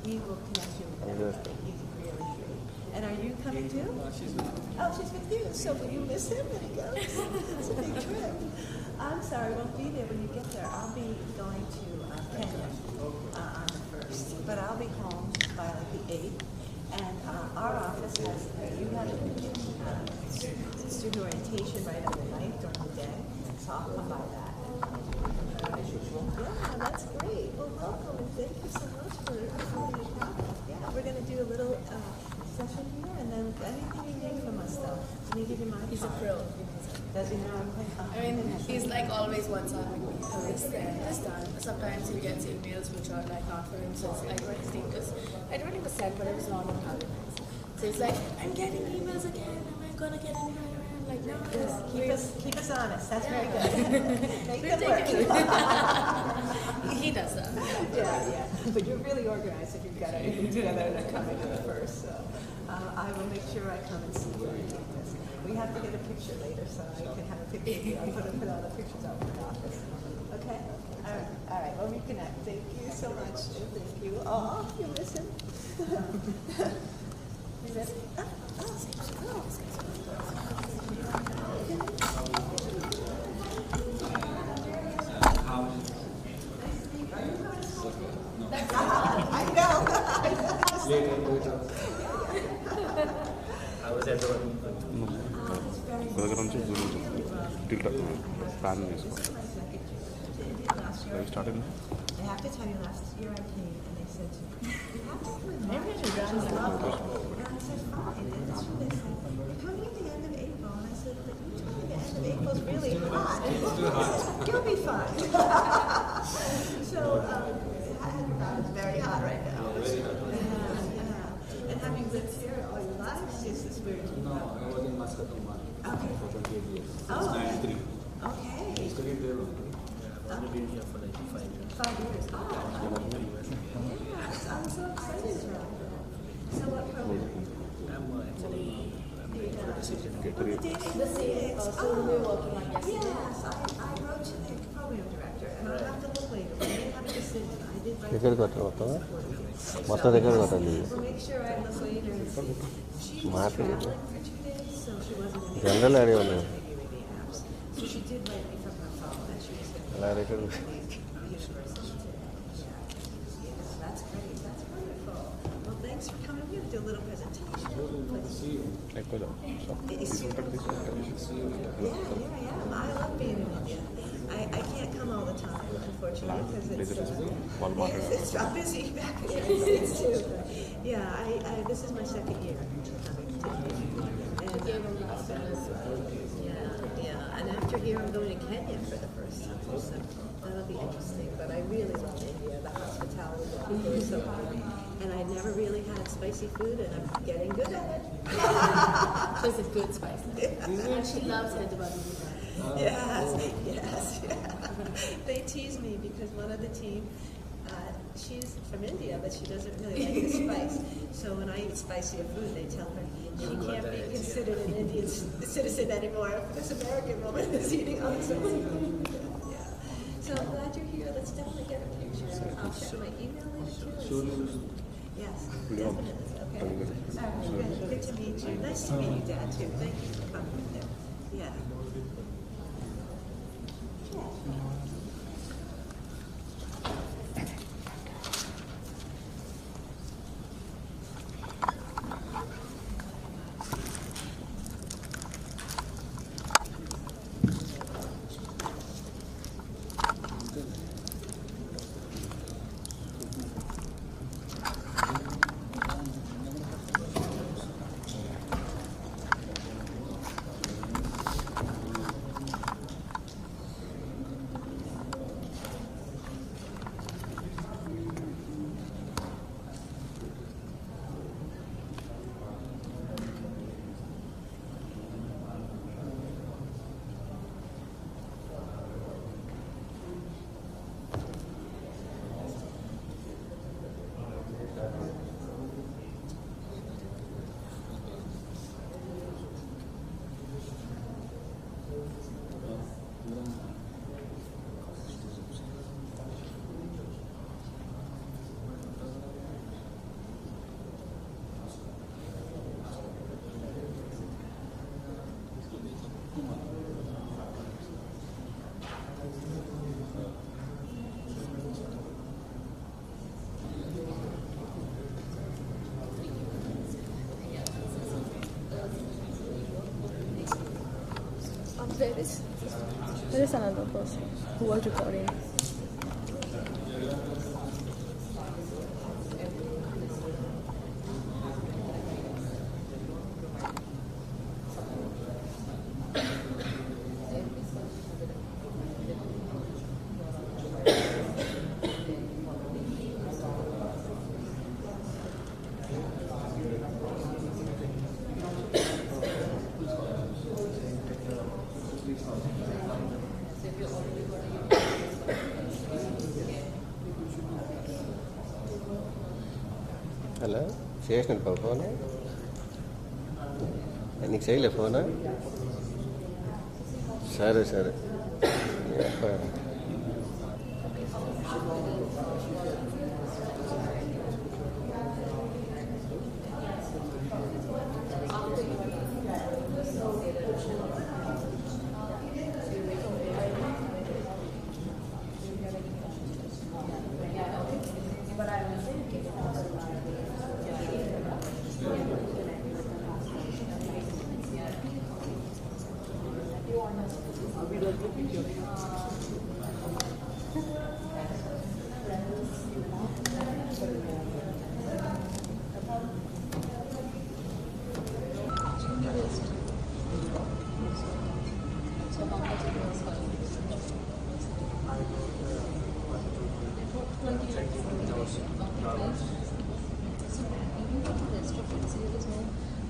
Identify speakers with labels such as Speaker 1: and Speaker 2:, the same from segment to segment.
Speaker 1: He will connect you with everybody. He's really great. And are you coming too?
Speaker 2: She's with me.
Speaker 1: Oh, she's with you. So will you miss him when he goes? It's a big trip. I'm sorry, I won't be there when you get there. I'll be going to Kenya on the 1st, but I'll be home by like the 8th. And our office has, you have student orientation right on the night during the day, so I'll come by that. Yeah, that's great. Well, welcome, and thank you so much for coming to talk. Yeah, we're going to do a little session here, and then anything you need from us, though. Let me give you my
Speaker 3: He's a
Speaker 1: card.
Speaker 3: pro.
Speaker 1: Does he know everything?
Speaker 3: I mean, he's like always once on with me. This time. Sometimes he gets emails which are like not for him, so I don't status. I don't even send, but it was not on Cardinal. So he's like, I'm getting emails again. Am I gonna get any more? I'm like, no,
Speaker 1: Keep us honest. That's very good. Make them work.
Speaker 3: He does that.
Speaker 1: Yeah. But you're really organized if you've got everything together and they're coming in first. So I will make sure I come and see you. We have to get a picture later, so I can have a picture of you. I'm going to put all the pictures out in the office. Okay? All right. Well, reconnect. Thank you so much. Thank you. Oh, you miss him? You ready? I know.
Speaker 2: I was at the
Speaker 4: దగ్గర నుంచి plan చేసుకోవాలి. Starting
Speaker 1: I have to tell you, last year I came and they said to me, you have to come in March. And I said, fine. And that's when they said, you're coming at the end of April. And I said, but you told me the end of April is really hot. You'll be fine. So it's very hot right now. And having lived here all your lives, is this weird?
Speaker 2: No, I was in Muscat
Speaker 1: Okay.
Speaker 2: for 28 years.
Speaker 1: Oh.
Speaker 2: It's 93.
Speaker 1: Okay.
Speaker 2: I studied there only. I've only been here for like 5 years.
Speaker 1: 5 years. Oh, yes. I'm so excited. So what program?
Speaker 2: I'm actually for decision.
Speaker 3: The same. So we were working on yesterday.
Speaker 1: Yes, I wrote to the program director, and I'll have to look later. We may have a decision. I did write
Speaker 4: దగ్గర కట్టాలి మొత్తం దగ్గర కట్టాలి.
Speaker 1: We'll make sure I look later and see. She was traveling for 2 days, so she wasn't in
Speaker 4: general idea ఉంది.
Speaker 1: So she did write me from her phone that she was going to
Speaker 4: అలా return
Speaker 1: university today. Yes, that's great. That's wonderful. Well, thanks for coming. We're going to do a little presentation.
Speaker 4: ఎక్కువ
Speaker 1: Yeah. I love being in India. I can't come all the time, unfortunately, because it's I'm busy back in the United States too. Yeah, this is my second year coming to India. And after here, I'm going to Kenya for the first time, so that'll be interesting. But I really love India. The hospitality, the people are so good. And I never really had spicy food, and I'm getting good at it.
Speaker 3: She's a good spice. And she loves Hyderabad.
Speaker 1: Yes. They tease me because one of the team, she's from India, but she doesn't really like the spice. So when I eat spicier food, they tell her she can't be considered an Indian citizen anymore if this American woman is eating all the spicy food. Yeah. So I'm glad you're here. Let's definitely get a picture. I'll check my email later too. Yes, definitely. Okay. All right, good to meet you. Nice to meet you, Dad, too. Thank you for coming there. Yeah.
Speaker 3: There is another person who was recording.
Speaker 4: Hello చేసినట్టు phone నీకు చేయలే ఫోనా సరే సరే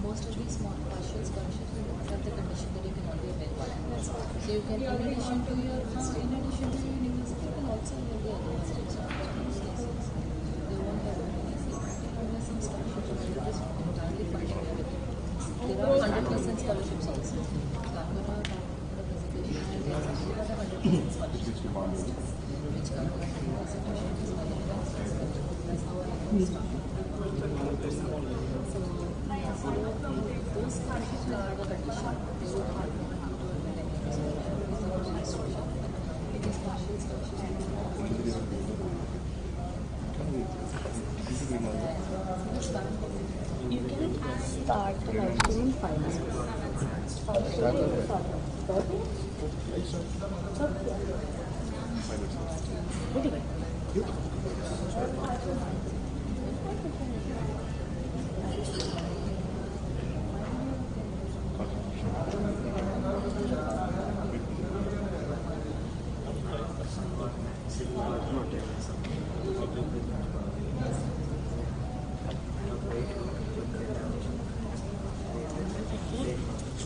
Speaker 5: Most of these small partial scholarships will not have the condition that you cannot be a member. So you can, in addition to your university, you can also avail the other institutes of cases. They won't have any seat. Unless some scholarships available is entirely funding everything. There are 100% scholarships also. Karnal the presentation and there are 100% scholarships which come with the presentation is that's how I started. So those scholarships will have a condition. They will have to these partial scholarships.
Speaker 3: You can start the live stream in 5 minutes.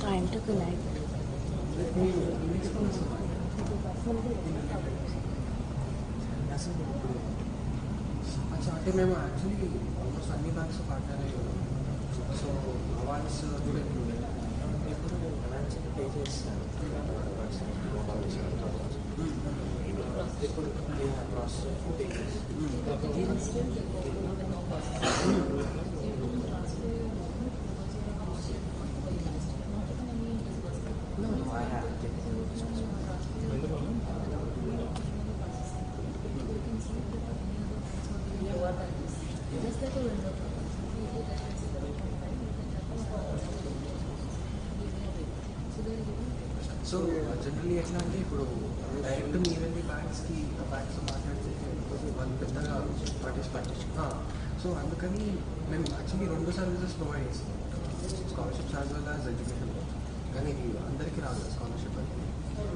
Speaker 3: Time to connect.
Speaker 6: అంటే మేము actually almost అన్ని banks partner అయ్యి ఉన్నాం. So awards కూడా ఇప్పుడు pay చేస్తాను ఇప్పుడు process pay so generally ఎట్లా అంటే ఇప్పుడు డైరెక్ట్ మీ వెళ్ళి బ్యాంక్స్తో మాట్లాడితే వాళ్ళు పెద్దగా పార్టిసిపేట్ సో అందుకని మేము యాక్చువల్లీ 2 సర్వీసెస్ ప్రొవైడ్ చేస్తాం, scholarships as well as education. కానీ ఇది అందరికీ రాదు స్కాలర్షిప్ అని.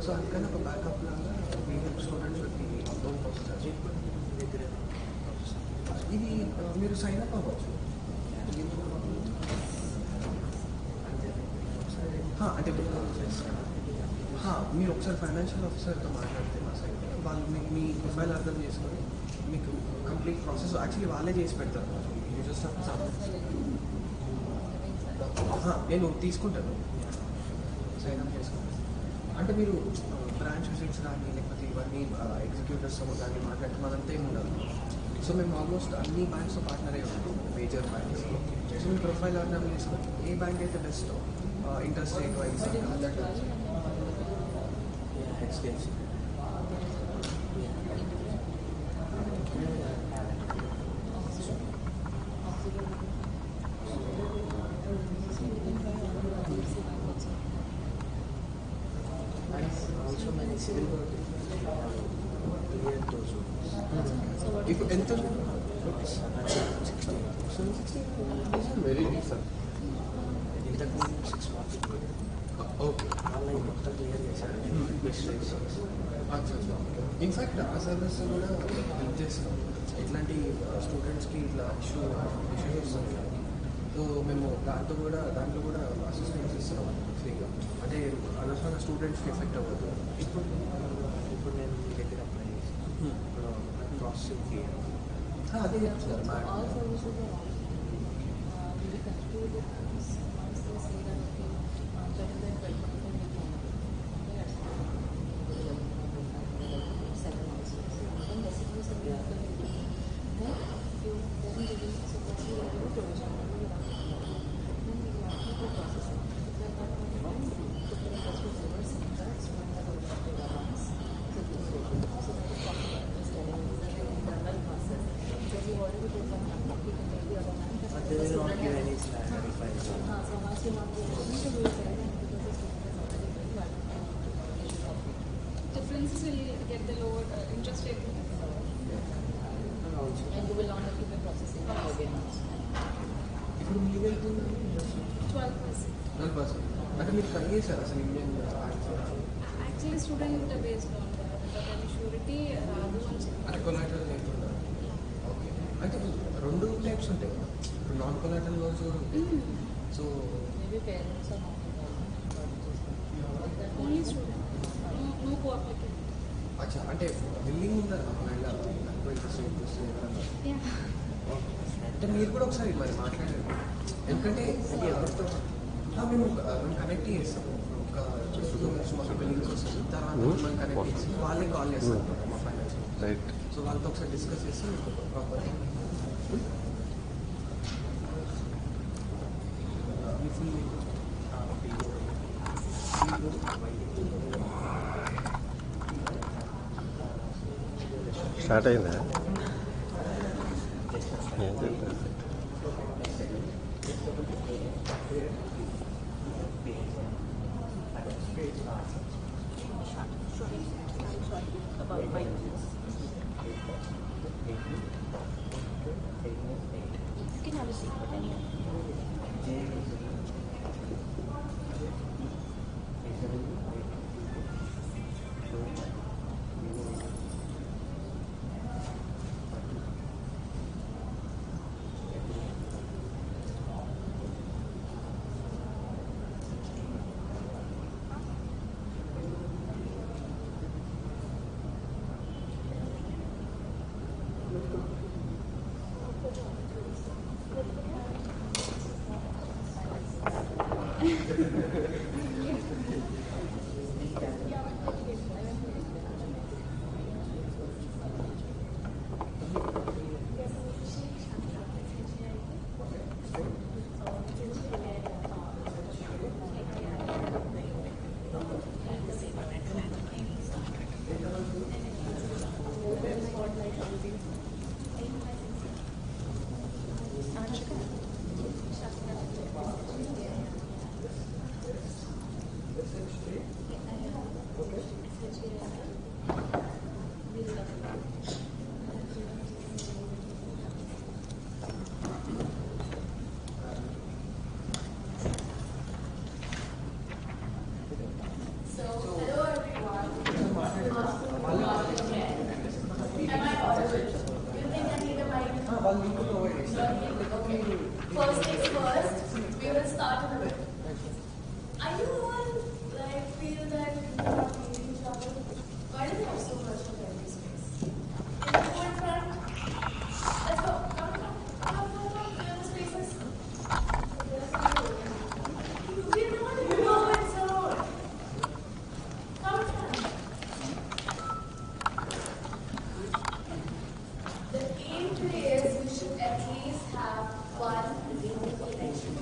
Speaker 6: సో అందుకని ఒక బ్యాకప్ లాగా we help students with the loan process. ఇది మీరు సైన్ అప్ అవ్వచ్చు. అంటే మీరు ఒకసారి ఫైనాన్షియల్ ఆఫీసర్తో మాట్లాడితే మా సైడ్ వాళ్ళు మీకు మీ ప్రొఫైల్ అర్థం చేసుకొని మీకు కంప్లీట్ ప్రాసెస్ యాక్చువల్లీ వాళ్ళే చేసి పెడతారు. యూ జస్ట్ నేను తీసుకుంటాను, సైన్ అప్ చేసుకుంటాను. అంటే మీరు బ్రాంచ్ విజిట్స్ కానీ లేకపోతే ఇవన్నీ ఎగ్జిక్యూటివ్స్ కానీ మాట్లాడితే మనంతా ఏమి ఉండదు. సో మేము ఆల్మోస్ట్ అన్ని బ్యాంక్స్తో పార్ట్నర్ అయ్యి ఉంటాం, మేజర్ బ్యాంక్స్. సో మీ ప్రొఫైల్ అర్థం చేసుకొని ఏ బ్యాంక్ అయితే best interest rate wise that HDFC. Civil కాబట్టి
Speaker 2: clear those ones.
Speaker 5: So what
Speaker 6: ఇప్పుడు ఎంత వెరీ డీసెంట్
Speaker 2: ఇంతకు 6 marks
Speaker 6: ఓకే
Speaker 2: వాళ్ళకి మొత్తం క్లియర్ చేశారు రిక్వెస్ట్ రైజ్ చేసి
Speaker 6: ఇన్ఫ్యాక్ట్ ఆ సర్వీస్ కూడా హెల్ప్ చేస్తాం ఇట్లాంటి స్టూడెంట్స్కి ఇట్లా ఇష్యూస్ వస్తుంది సో మేము దాంట్లో కూడా అసిస్టెన్స్ ఇస్తున్నాం ఫ్రీగా అంటే అనవసరంగా స్టూడెంట్స్కి ఎఫెక్ట్ అవ్వదు
Speaker 2: ఇప్పుడు నేను మీ దగ్గర అప్లై చేసి ఇప్పుడు ప్రాసెసింగ్కి
Speaker 6: అదే చెప్తున్నారు
Speaker 5: all
Speaker 6: madam
Speaker 5: services are on. Will you continue with this once they say that okay, better than 12.5 we can seven also. Then recipes that we have to do. Then if you then we will suppose we are able to provision then we will have to process it. If that not fine, put the request to reverse contracts when the objective advance. So that is possible. Just telling you that the internal process. Because you already put some money, we can take the other money.
Speaker 2: but they will not give any clarify.
Speaker 5: So once you not give anything, so we will tell them because the student is already very valuable.
Speaker 7: Differences will get the lower interest rate.
Speaker 5: And you will not have to pay processing again.
Speaker 6: ఇప్పుడు మీ వెళ్తుంది
Speaker 7: 12%.
Speaker 6: 12%. అంటే మీరు try చేశారు అసలు Indian
Speaker 7: Actually, student based on that. But any surety, రాదు అని చెప్పి.
Speaker 6: అంటే కొలాటరల్ లేకుండా ఓకే అంటే రెండు టైప్స్ ఉంటాయి కదా ఇప్పుడు నాన్ కొలాటరల్ లోన్స్ కూడా ఉంటాయి so
Speaker 5: Maybe parents are not involved.
Speaker 7: Only student. No co-applicant.
Speaker 6: అచ్చా అంటే బిల్లింగ్ ఉందా ఒకవేళ ఎక్కువ ఇంట్రెస్ట్ చూస్తే
Speaker 7: Yeah.
Speaker 6: అంటే మీరు కూడా ఒకసారి మరి మాట్లాడండి ఎందుకంటే ఇది ఎవరితో మేము కనెక్ట్ చేస్తాం ఒక మాకు బిల్లింగ్స్ వస్తుంది తర్వాత మనం కనెక్ట్ చేసి వాళ్ళే కాల్ చేస్తాం మా ఫైనాన్స్
Speaker 4: రైట్
Speaker 6: సో వాళ్ళతో ఒకసారి డిస్కస్ చేసి ప్రాపర్ మీ ఫుల్
Speaker 4: స్టార్ట్ అయిందా ఏం చెప్తారు
Speaker 5: About 5 minutes. You can have a seat, but anyway.
Speaker 6: వాళ్ళు లింక్ ప్రొవైడ్ చేస్తారు
Speaker 3: First things first, we will start with it. Are you all like feel that you are feeling trouble? Why do you have so much of empty space? In the full front. Let's go. Come. Clear the spaces. We don't know it's on. Come. The aim today is we should at least have one real connection.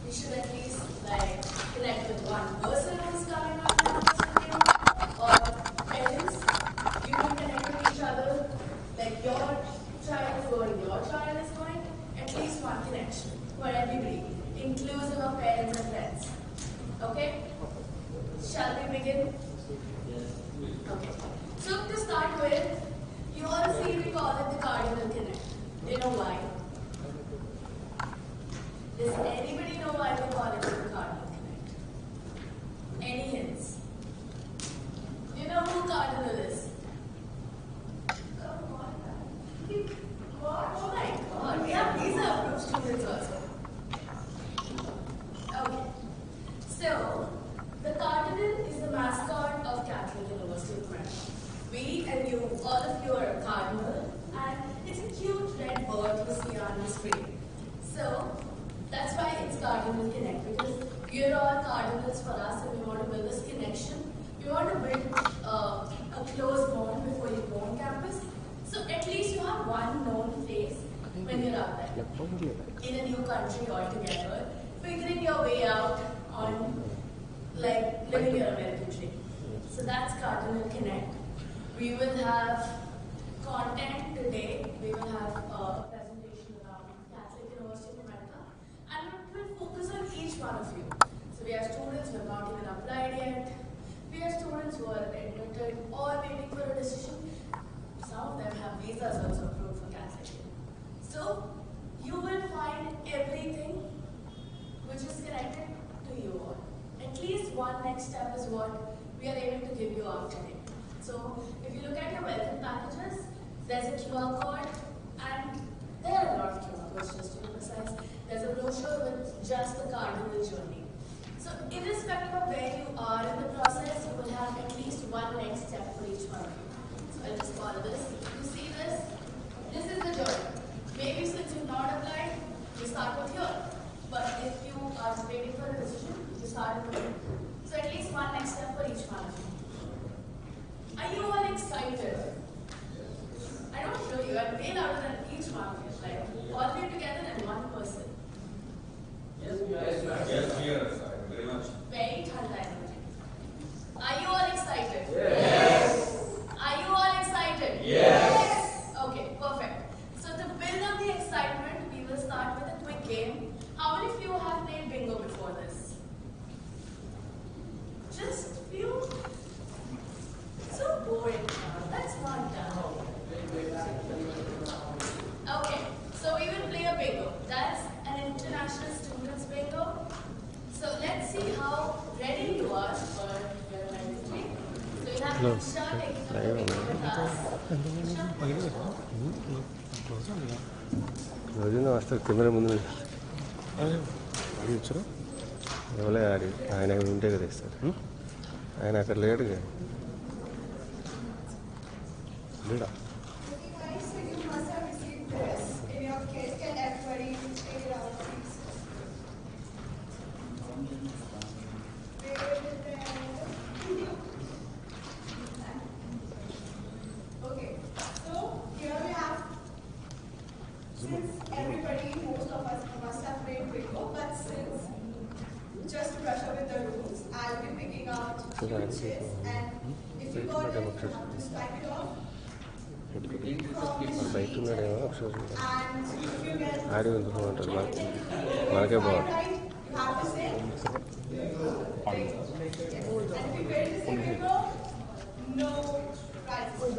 Speaker 3: We should at least like connect with one person who's coming up with you, or parents. You can connect with each other. Like your child is going, your child is going. At least one connection for everybody, inclusive of parents and friends. Okay? Shall we begin? Okay. So to start with, you all see we call it the Cardinal Connect. Do you know why? Does anybody know why we call it the Cardinal Connect? Any hints? Do you know who Cardinal is? Come on. Oh my God, we have visa approved students also. Okay. So, the Cardinal is the mascot of Catholic University of America. We and you, all of you are a cardinal, and it's a cute red bird you see on the screen. So, that's why it's Cardinal Connect, because you're all cardinals for us and we want to build this connection. We want to build a close bond before you go on campus. So at least you have one known face when you're out there. In a new country altogether, figuring your way out on like living your American dream. So that's Cardinal Connect. We will have content today. We will have a presentation around Catholic University of America. And we will focus on each one of you. So we have students who have not even applied yet. We have students who are admitted or waiting for a decision. Some of them have visas also approved for Catholic. So you will find everything which is connected to you all. At least one next step is what we are able to give you out today. So if you look at your welcome packages, there's a QR code, and there are a lot of QR codes, just to be precise. There's a brochure with just the Cardinal journey. So irrespective of where you are in the process, you will have at least one next step for each one of you. So I'll just call this. You see this? This is the journey. Maybe since you've not applied, you start with here. But if you are waiting for a decision, you start with here. So at least one next step for each one of you. Are you all excited? I don't show you. I'm way louder than each one of you. Like all of you together and one person.
Speaker 8: Yes, we are excited. Very much.
Speaker 3: Very thanda energy. Are you all excited?
Speaker 8: Yes.
Speaker 3: Are you all excited?
Speaker 8: Yes.
Speaker 3: Okay, perfect. So to build up the excitement, we will start with a quick game. How many of you have played bingo before this? Just few? So boring. That's not done. Okay, so we will play a bingo. That's an international students bingo. So let's see how ready you are for your Wednesday. So you have to start taking up the bingo with us.
Speaker 4: రోజున వస్తారు camera ముందు అడిగించరు ఎవరే ఆడి ఆయన ఉంటే కదా ఇస్తారు ఆయన అక్కడ లేడుగా లేడా
Speaker 1: So you must have received this in your kit. Can everybody take it out, please? Okay, so here we have, since everybody, most of us must have played bingo, but since, just to brush up with the rules, I'll be picking out few chits, and if you got it, you have to strike it off.
Speaker 4: బయట ఉన్నాడేమో ఒకసారి
Speaker 1: And if you get
Speaker 4: ఆడి ఎందుకు అంటారు మనకే బాగుంది
Speaker 1: you have to say. And if you get the second row, no prizes.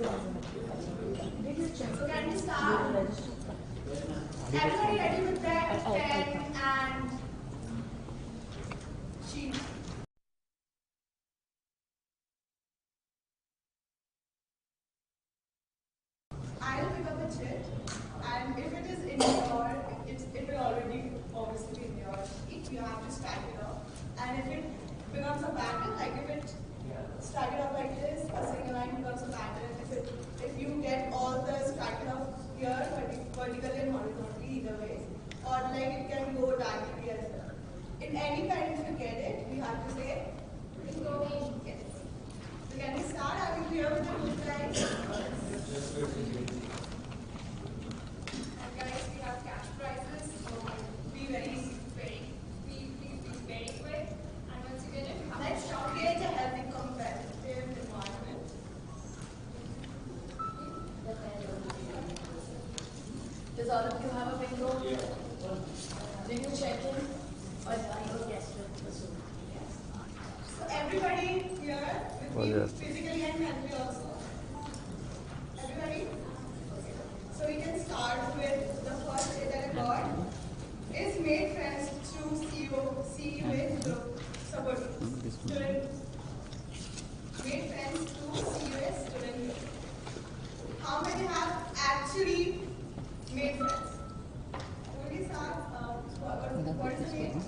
Speaker 1: So can we start? Everybody ready with pen, and sheet. I'll pick up a chit, and if it is in your, it will already obviously be in your sheet. You have to stack it up, and if it becomes a pattern, like if it stack it up like this, a single line becomes a pattern. If you get all the stack it up here, vertically and horizontally, either way, or like it can go diagonally as well. In any kind, if you get it, we have to say bingo. Yes. So can we start? Are you clear with the rules, guys? And guys, we have cash prizes, so be very quick. And once you get it, let's create a healthy competitive environment.
Speaker 3: Does all of you have a bingo? Did you check in? Or yes,
Speaker 1: So everybody here with
Speaker 9: physically and mentally also. Everybody? Okay. So we can start with the first day that I got is made friends through CUA student. Made friends through CUA student. How many have actually made friends? What is that? What is the name?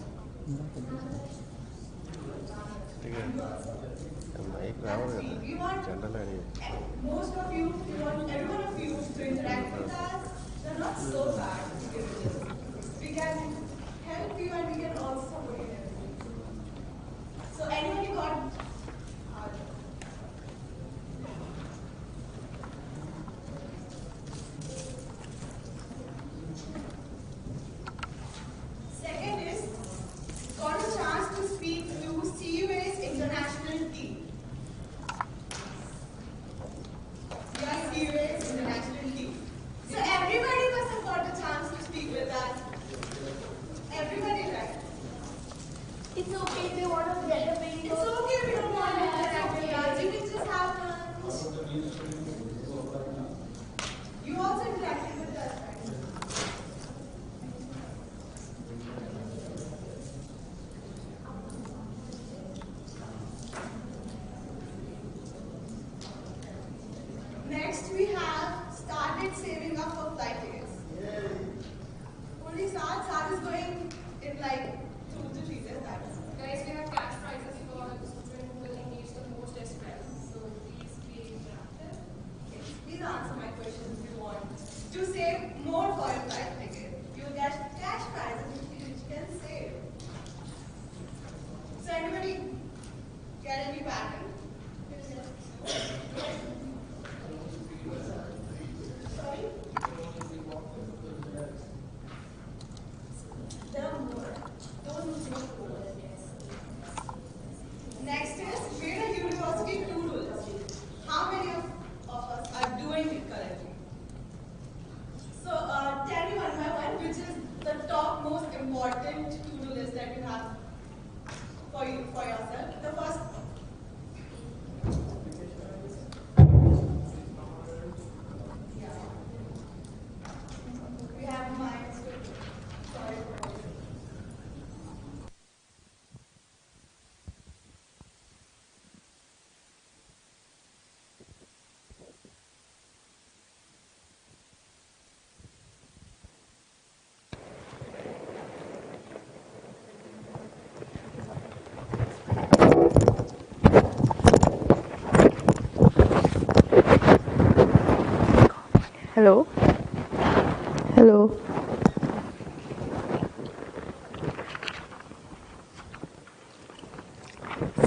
Speaker 9: We want most of you, we want every one of you to interact with us. They're not so bad. We can help you and we can also support you. So anybody got second is got a chance to speak to CUA's international team. We are CUA's international team. So everybody must have got a chance to speak with us. Everybody, right? It's okay if you want to get a video. It's okay if you don't want to interact with us. You can just have lunch. You also interacted with us, right? Next, we have started saving up for flight tickets. Only Saad is going in like 2 to 3 days.
Speaker 7: Guys, we have cash prizes for the student who will engage the most as well. So please be interactive.
Speaker 9: Please answer my question if you want. To save more for your flight ticket, you get cash prizes which you can save. So anybody get any pattern? Sorry? There are more. Don't look more. Next is create a university to-do list. How many of us are doing it currently? So tell me one by one which is the top most important to-do list that you have for yourself. The first. Yeah. We have mine. Sorry for this.
Speaker 3: Hello? Hello?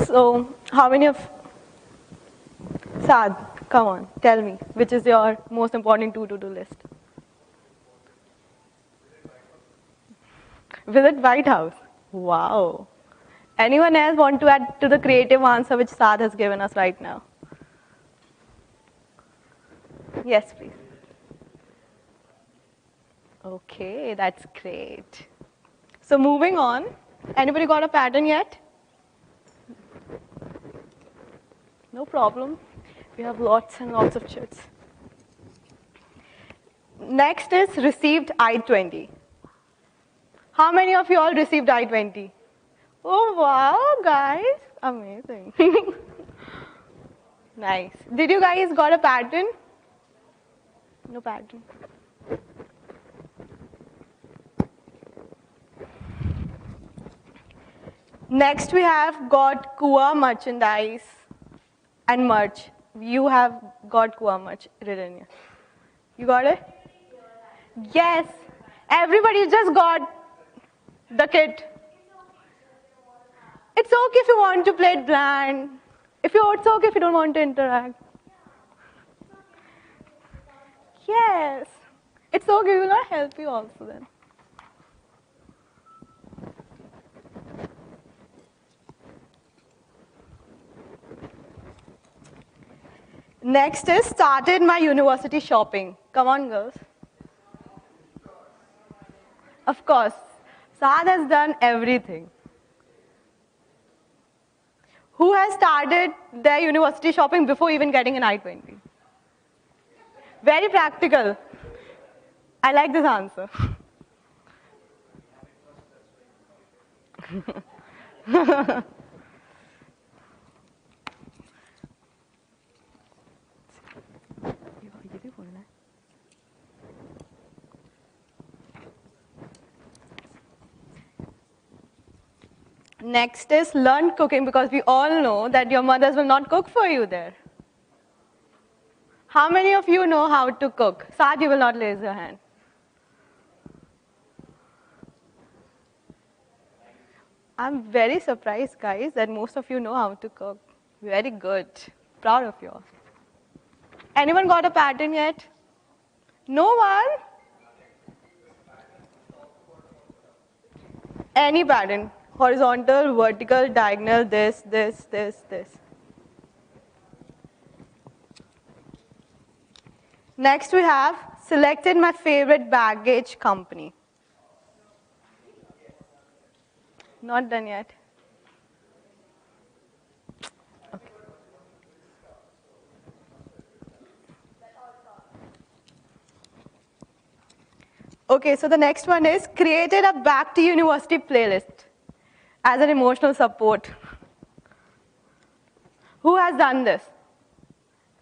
Speaker 3: So, how many of... Saad, come on, tell me, which is your most important to-do list? Visit White House. Wow. Anyone else want to add to the creative answer which Saad has given us right now? Yes, please. Okay, that's great. So moving on, anybody got a pattern yet? No problem. We have lots and lots of chits. Next is received I-20. How many of you all received I-20? Oh, wow, guys. Amazing. Nice. Did you guys got a pattern? No pattern. Next, we have got Kua merchandise and merch. You have got Kua merch written here. You got it? Yes. Everybody just got the kit. It's okay if you want to play it bland. It's okay if you don't want to interact. Yes. It's okay, we will not help you also then. Next is started my university shopping. Come on, girls. Of course. Saad has done everything.
Speaker 10: Who has started their university shopping before even getting an I-20? Very practical. I like this answer. Next is learn cooking, because we all know that your mothers will not cook for you there. How many of you know how to cook? Saad, you will not raise your hand. I'm very surprised, guys, that most of you know how to cook. Very good. Proud of you all. Anyone got a pattern yet? No one? Any pattern. Horizontal, vertical, diagonal, this. Next we have selected my favorite baggage company. Not done yet. Okay, so the next one is created a back to university playlist as an emotional support. Who has done this?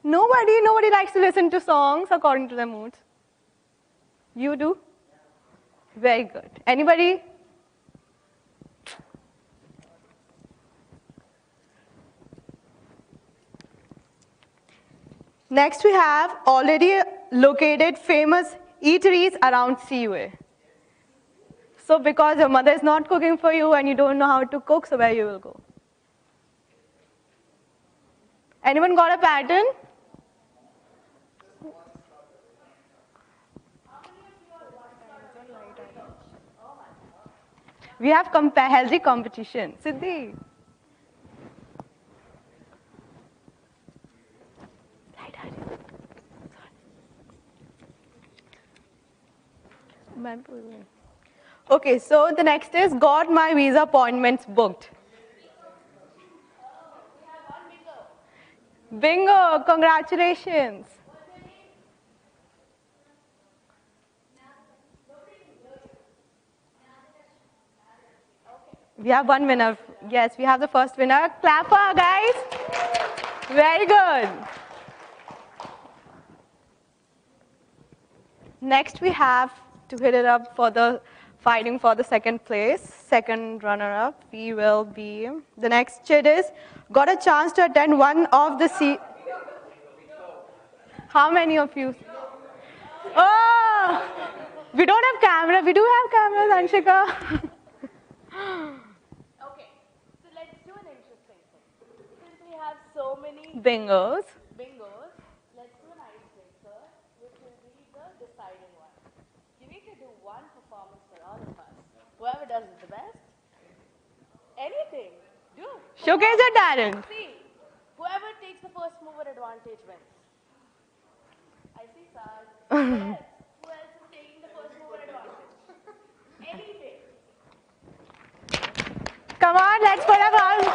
Speaker 10: Nobody likes to listen to songs according to their moods. You do? Very good. Anybody? Next we have already located famous eateries around CUA. So because your mother is not cooking for you and you don't know how to cook, so where you will go? Anyone got a pattern? We have healthy competition. Siddhi. Okay, so the next is got my visa appointments booked. Bingo, congratulations. We have one winner. Yes, we have the first winner. Clapper, guys. Very good. Next we have to hit it up for the fighting for the second place, second runner-up. We will be, the next chit is, got a chance to attend one of the How many of you? Oh, we don't have camera. We do have cameras, Anshika.
Speaker 3: Okay, so let's do an interesting thing. Since we have so many
Speaker 10: Bingos.
Speaker 3: Let's do an icebreaker, which will be the deciding one. You need to do one performance for all of us. Whoever does it the best, anything, do.
Speaker 10: Showcase your talent.
Speaker 3: See, whoever takes the first mover advantage wins. I see, Sal. Who else is taking the first mover advantage? Anything.
Speaker 10: Come on, let's put a round.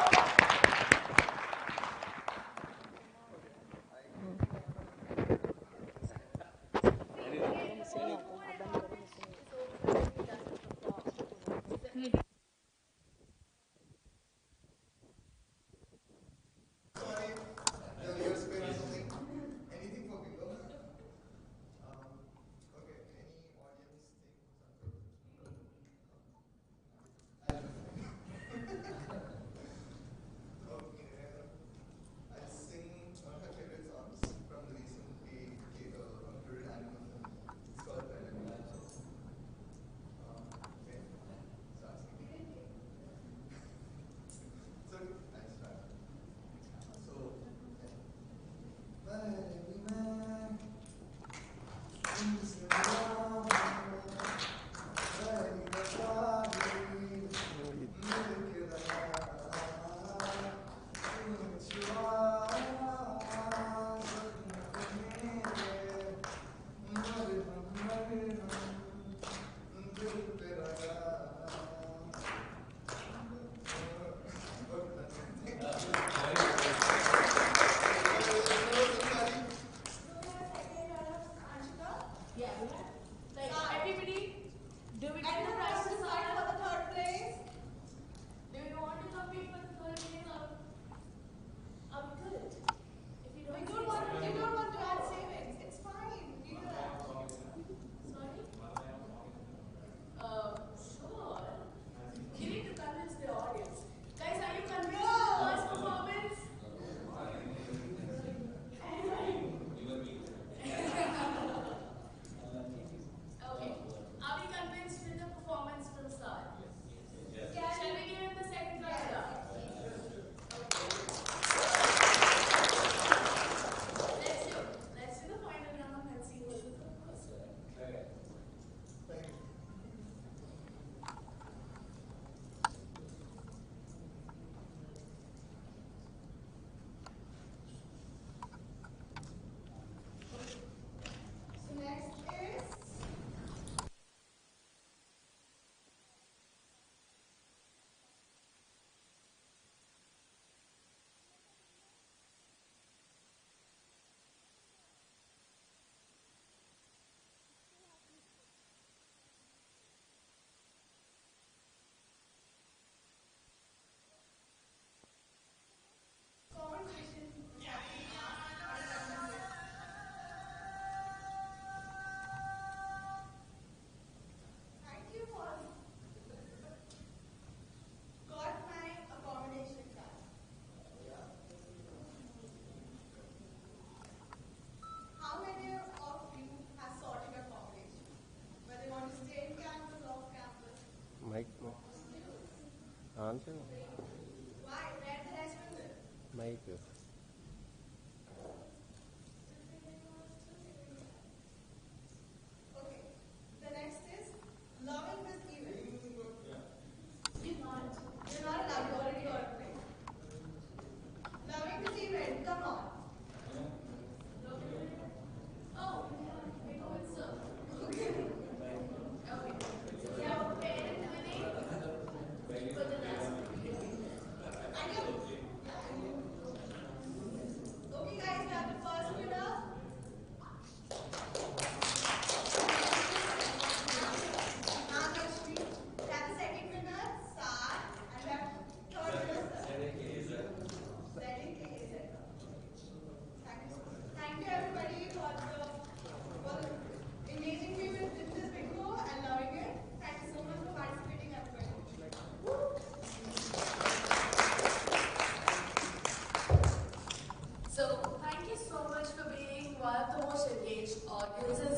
Speaker 9: within campus, off campus?
Speaker 4: Mic on చేయ
Speaker 9: Why? Where the rest will live?
Speaker 4: Mic
Speaker 9: Okay. The next is loving this event. You're not allowed. You already got it right. Loving this event. Come on.
Speaker 3: Oh, we go with sir. Okay. Yeah, parent winning for the last one.
Speaker 9: Okay, guys, we have the first winner. Nagashree. We have the second winner, Sar. And we have third winner, sir. ZNKAZ. Thank you, everybody, for engaging me with this video and loving it. Thank you so much for participating, everybody.
Speaker 3: So, thank you so much for being one of the most engaged audiences.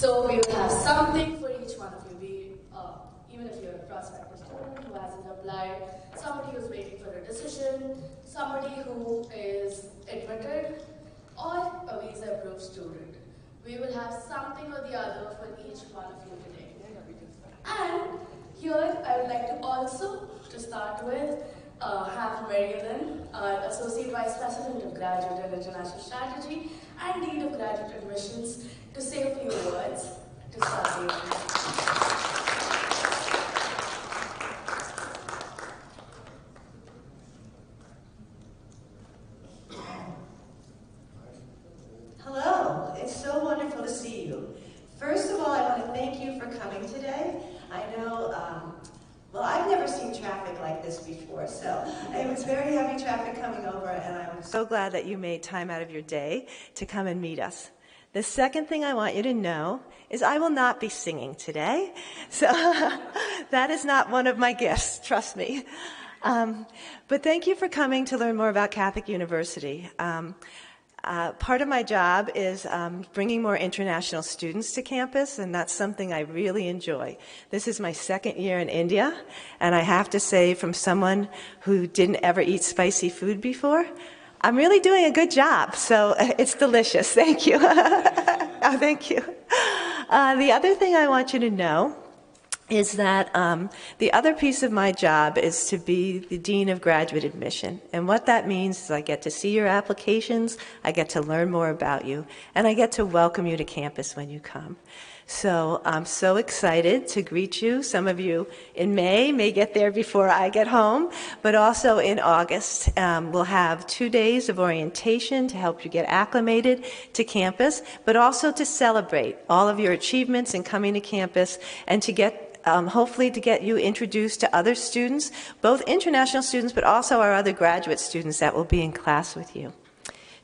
Speaker 3: So we will have something for each one of you, even if you're a prospective student who hasn't applied, somebody who's waiting for a decision, somebody who is admitted, or a visa-approved student. We will have something or the other for each one of you today. And here I would like to also, to start with, have Marilyn, our Associate Vice President of Graduate and International Strategy and Dean of Graduate Admissions, to say a few words to start the event.
Speaker 11: Hello, it's so wonderful to see you. First of all, I want to thank you for coming today. I know, well, I've never seen traffic like this before, so it was very heavy traffic coming over, and I'm so glad that you made time out of your day to come and meet us. The second thing I want you to know is I will not be singing today, so that is not one of my gifts, trust me. But thank you for coming to learn more about Catholic University. Part of my job is bringing more international students to campus, and that's something I really enjoy. This is my second year in India, and I have to say, from someone who didn't ever eat spicy food before, I'm really doing a good job, so it's delicious. Thank you. Oh, thank you. The other thing I want you to know is that the other piece of my job is to be the Dean of Graduate Admission. And what that means is I get to see your applications, I get to learn more about you, and I get to welcome you to campus when you come. So I'm so excited to greet you. Some of you in may get there before I get home, but also in August we'll have 2 days of orientation to help you get acclimated to campus, but also to celebrate all of your achievements in coming to campus and to get hopefully to get you introduced to other students, both international students, but also our other graduate students that will be in class with you.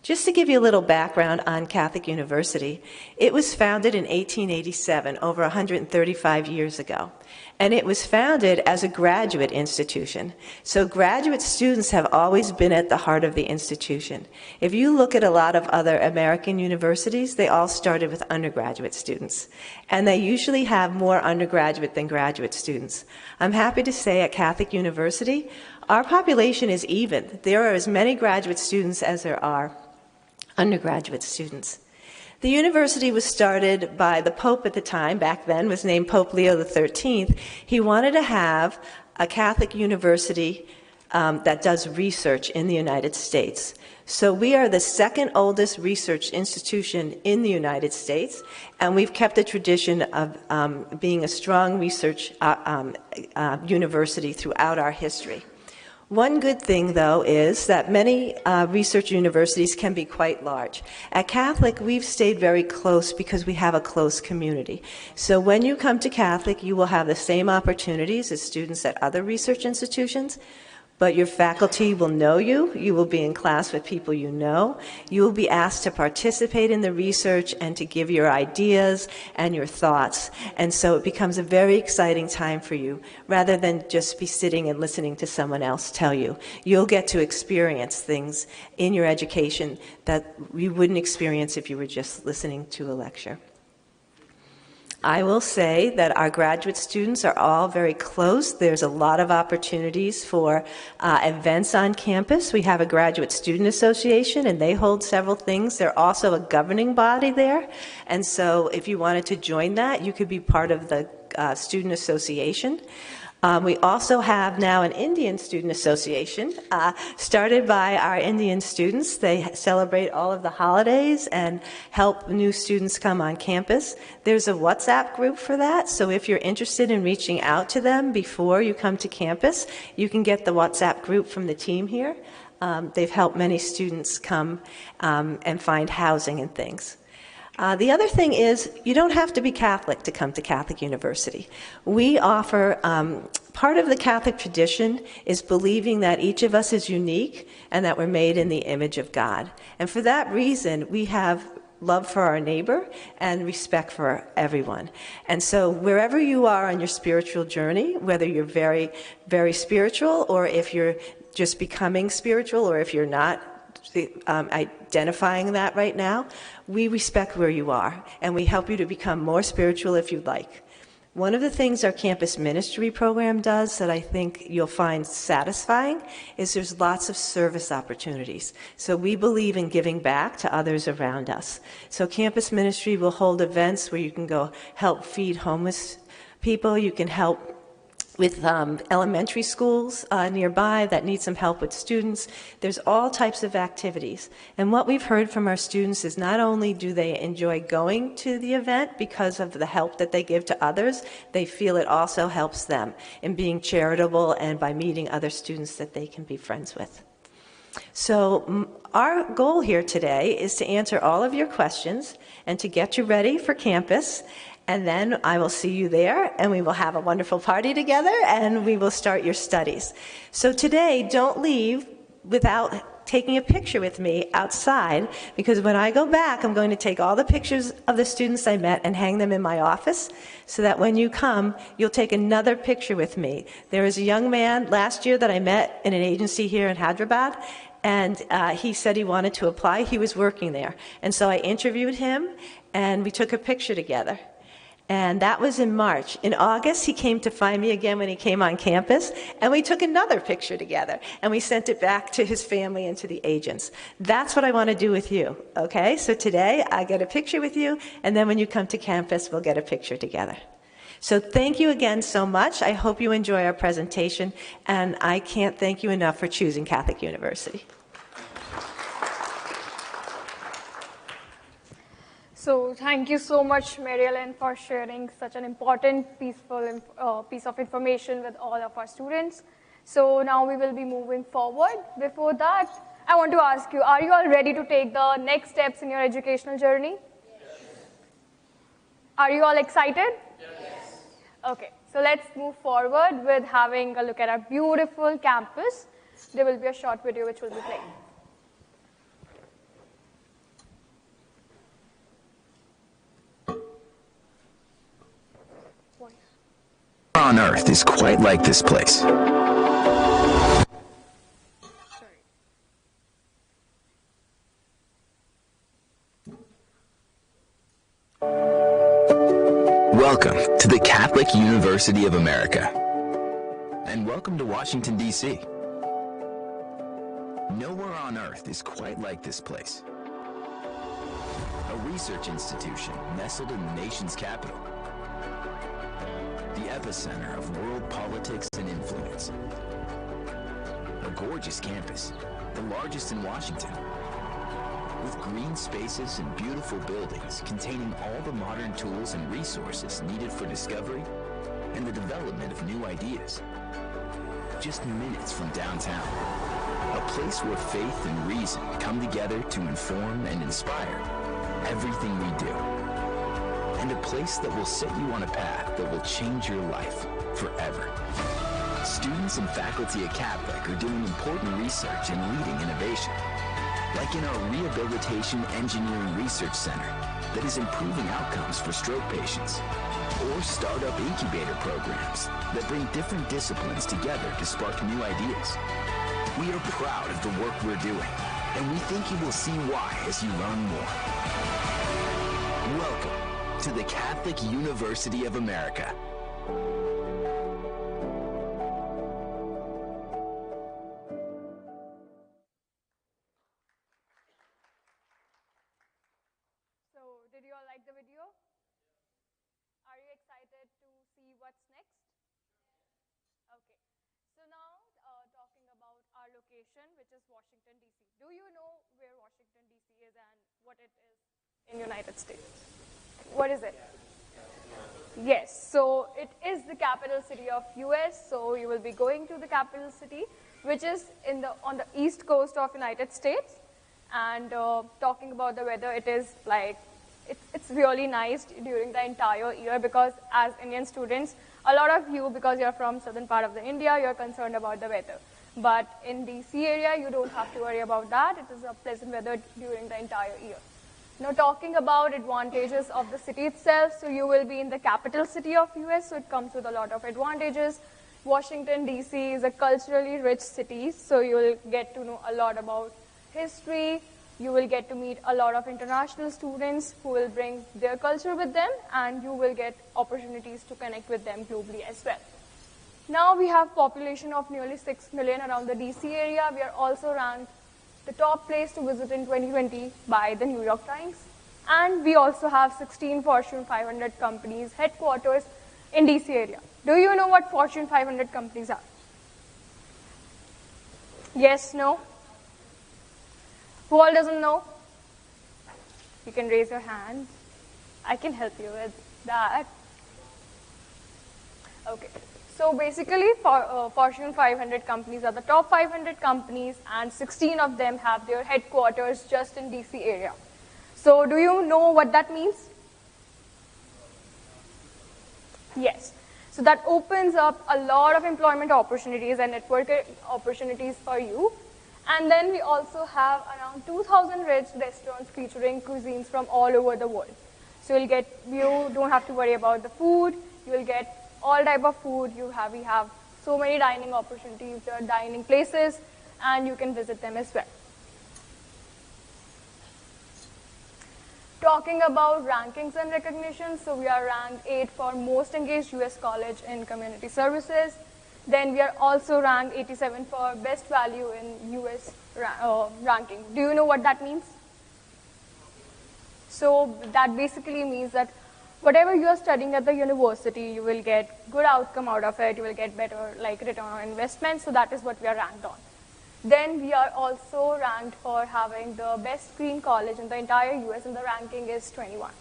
Speaker 11: Just to give you a little background on Catholic University, it was founded in 1887, over 135 years ago. And it was founded as a graduate institution. So graduate students have always been at the heart of the institution. If you look at a lot of other American universities, they all started with undergraduate students. And they usually have more undergraduate than graduate students. I'm happy to say at Catholic University, our population is even. There are as many graduate students as there are undergraduate students. The university was started by the Pope at the time, back then was named Pope Leo XIII. He wanted to have a Catholic university that does research in the United States. So we are the second oldest research institution in the United States, and we've kept the tradition of being a strong research university throughout our history. One good thing, though, is that many research universities can be quite large. At Catholic, we've stayed very close because we have a close community. So when you come to Catholic, you will have the same opportunities as students at other research institutions, but your faculty will know you. You will be in class with people you know. You will be asked to participate in the research and to give your ideas and your thoughts. And so it becomes a very exciting time for you, rather than just be sitting and listening to someone else tell you. You'll get to experience things in your education that you wouldn't experience if you were just listening to a lecture. I will say that our graduate students are all very close. There's a lot of opportunities for events on campus. We have a graduate student association, and they hold several things. They're also a governing body there. And so if you wanted to join that, you could be part of the student association. We also have now an Indian Student Association started by our Indian students. They celebrate all of the holidays and help new students come on campus. There's a WhatsApp group for that, so if you're interested in reaching out to them before you come to campus, you can get the WhatsApp group from the team here. They've helped many students come and find housing and things. The other thing is, you don't have to be Catholic to come to Catholic University. We offer, part of the Catholic tradition is believing that each of us is unique and that we're made in the image of God. And for that reason, we have love for our neighbor and respect for everyone. And so wherever you are on your spiritual journey, whether you're very, very spiritual, or if you're just becoming spiritual, or if you're not identifying that right now, we respect where you are, and we help you to become more spiritual if you'd like. One of the things our campus ministry program does that I think you'll find satisfying is there's lots of service opportunities. So we believe in giving back to others around us. So campus ministry will hold events where you can go help feed homeless people. You can help with elementary schools nearby that need some help with students. There's all types of activities. And what we've heard from our students is not only do they enjoy going to the event because of the help that they give to others, they feel it also helps them in being charitable and by meeting other students that they can be friends with. So our goal here today is to answer all of your questions and to get you ready for campus. And then I will see you there, and we will have a wonderful party together, and we will start your studies. So today, don't leave without taking a picture with me outside, because when I go back, I'm going to take all the pictures of the students I met and hang them in my office, so that when you come, you'll take another picture with me. There was a young man last year that I met in an agency here in Hyderabad, and he said he wanted to apply. He was working there. And so I interviewed him, and we took a picture together. And that was in March. In August, he came to find me again when he came on campus, and we took another picture together, and we sent it back to his family and to the agents. That's what I want to do with you, okay? So today, I get a picture with you, and then when you come to campus, we'll get a picture together. So thank you again so much. I hope you enjoy our presentation, and I can't thank you enough for choosing Catholic University.
Speaker 12: So thank you so much, Mary Ellen, for sharing such an important piece of information with all of our students. So now we will be moving forward. Before that, I want to ask you, are you all ready to take the next steps in your educational journey? Yes. Are you all excited? Yes. Okay, so let's move forward with having a look at our beautiful campus. There will be a short video which will be playing.
Speaker 13: On earth is quite like this place. Welcome to the Catholic University of America. And welcome to Washington, D.C. Nowhere on earth is quite like this place. A research institution nestled in the nation's capital. The epicenter of world politics and influence. A gorgeous campus, the largest in Washington, with green spaces and beautiful buildings containing all the modern tools and resources needed for discovery and the development of new ideas. Just minutes from downtown, a place where faith and reason come together to inform and inspire everything we do. And a place that will set you on a path that will change your life forever. Students and faculty at Catholic are doing important research and leading innovation, like in our Rehabilitation Engineering Research Center that is improving outcomes for stroke patients, or startup incubator programs that bring different disciplines together to spark new ideas. We are proud of the work we're doing, and we think you will see why as you learn more. Welcome to the Catholic University of America.
Speaker 12: So, did you all like the video? Are you excited to see what's next? Okay. So now, talking about our location, which is Washington, D.C. Do you know where Washington, D.C. is and what it is in United States? What is it? Yes. So it is the capital city of U.S. So you will be going to the capital city, which is on the east coast of United States. And talking about the weather, it is like it's really nice during the entire year, because as Indian students, a lot of you, because you're from southern part of the India, you're concerned about the weather. But in DC area, you don't have to worry about that. It is a pleasant weather during the entire year. Now, talking about advantages of the city itself, so you will be in the capital city of US, so it comes with a lot of advantages. Washington, D.C. is a culturally rich city, so you will get to know a lot about history. You will get to meet a lot of international students who will bring their culture with them, and you will get opportunities to connect with them globally as well. Now we have population of nearly 6 million around the DC area. We are also ranked the top place to visit in 2020 by the New York Times. And we also have 16 Fortune 500 companies headquarters in DC area. Do you know what Fortune 500 companies are? Yes, no? Who all doesn't know? You can raise your hand. I can help you with that. Okay. So basically, Fortune 500 companies are the top 500 companies, and 16 of them have their headquarters just in DC area. So do you know what that means? Yes. So that opens up a lot of employment opportunities and network opportunities for you. And then we also have around 2,000 restaurants featuring cuisines from all over the world. So you don't have to worry about the food. You will get all type of food. We have so many dining opportunities, there are dining places, and you can visit them as well. Talking about rankings and recognition, so we are ranked 8 for most engaged US college in community services. Then we are also ranked 87 for best value in US ranking. Do you know what that means? So that basically means that whatever you are studying at the university, you will get good outcome out of it. You will get better return on investment. So that is what we are ranked on. Then we are also ranked for having the best green college in the entire US, and the ranking is 21.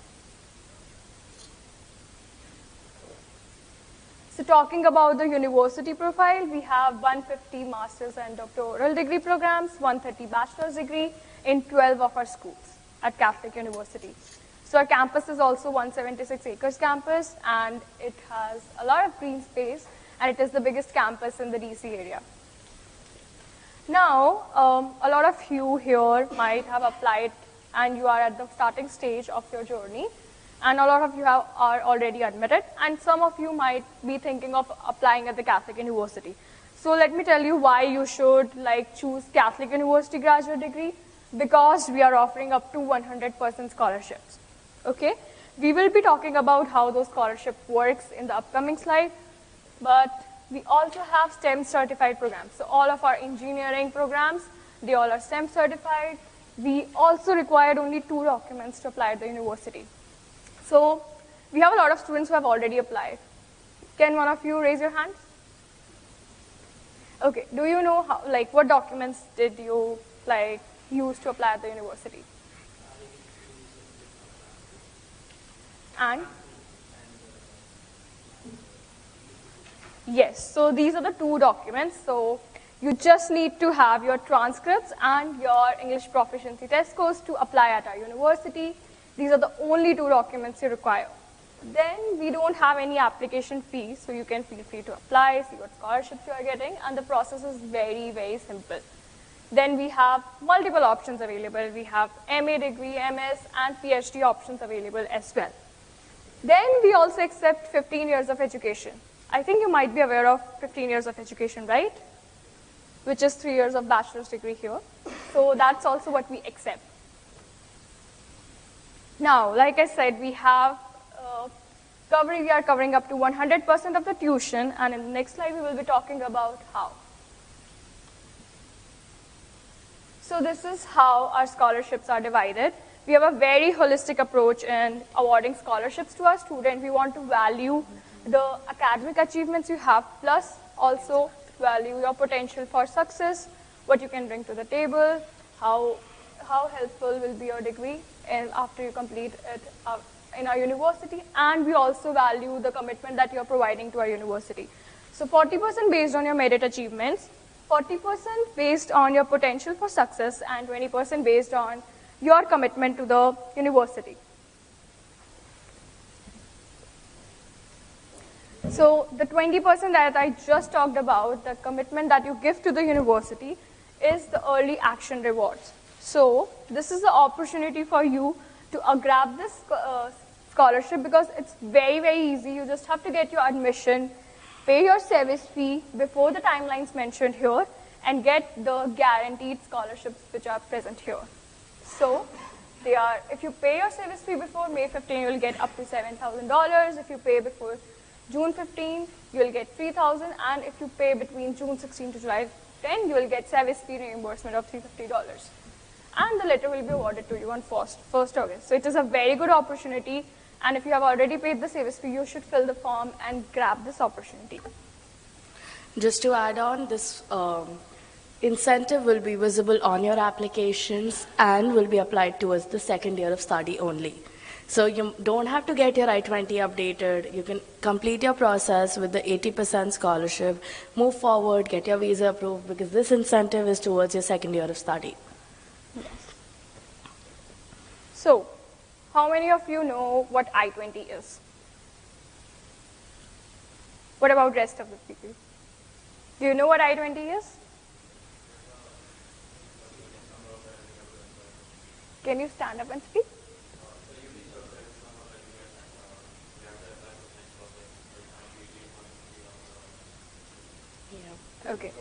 Speaker 12: So talking about the university profile, we have 150 master's and doctoral degree programs, 130 bachelor's degree in 12 of our schools at Catholic University. So our campus is also 176 acres campus, and it has a lot of green space, and it is the biggest campus in the DC area. Now, a lot of you here might have applied, and you are at the starting stage of your journey, and a lot of you are already admitted, and some of you might be thinking of applying at the Catholic University. So let me tell you why you should choose Catholic University graduate degree, because we are offering up to 100% scholarships. Okay, we will be talking about how those scholarship works in the upcoming slide, but we also have STEM certified programs. So all of our engineering programs, they all are STEM certified. We also required only 2 documents to apply at the university. So we have a lot of students who have already applied. Can one of you raise your hands? Okay, do you know how, what documents did you use to apply at the university? And? Yes, so these are the 2 documents. So you just need to have your transcripts and your English proficiency test scores to apply at our university. These are the only 2 documents you require. Then we don't have any application fee, so you can feel free to apply, see what scholarships you are getting, and the process is very, very simple. Then we have multiple options available. We have MA degree, MS, and PhD options available as well. Then we also accept 15 years of education. I think you might be aware of 15 years of education, right? Which is 3 years of bachelor's degree here. So that's also what we accept. Now, like I said, we are covering up to 100% of the tuition, and in the next slide we will be talking about how. So this is how our scholarships are divided. We have a very holistic approach in awarding scholarships to our students. We want to value the academic achievements you have, plus also value your potential for success, what you can bring to the table, how helpful will be your degree after you complete it in our university, and we also value the commitment that you're providing to our university. So 40% based on your merit achievements, 40% based on your potential for success, and 20% based on your commitment to the university. So the 20% that I just talked about, the commitment that you give to the university, is the early action rewards. So this is the opportunity for you to grab this scholarship, because it's very, very easy. You just have to get your admission, pay your service fee before the timelines mentioned here, and get the guaranteed scholarships which are present here. So if you pay your service fee before May 15, you will get up to $7,000. If you pay before June 15, you will get $3,000, and if you pay between June 16 to July 10, you will get service fee reimbursement of $350. And the letter will be awarded to you on 1st August. So it is a very good opportunity, and if you have already paid the service fee, you should fill the form and grab this opportunity.
Speaker 3: Just to add on, this incentive will be visible on your applications and will be applied towards the second year of study only. So you don't have to get your I-20 updated. You can complete your process with the 80% scholarship, move forward, get your visa approved, because this incentive is towards your second year of study.
Speaker 12: Yes. So, how many of you know what I-20 is? What about rest of the people? Do you know what I-20 is? Can you stand up and speak? Yeah. Okay.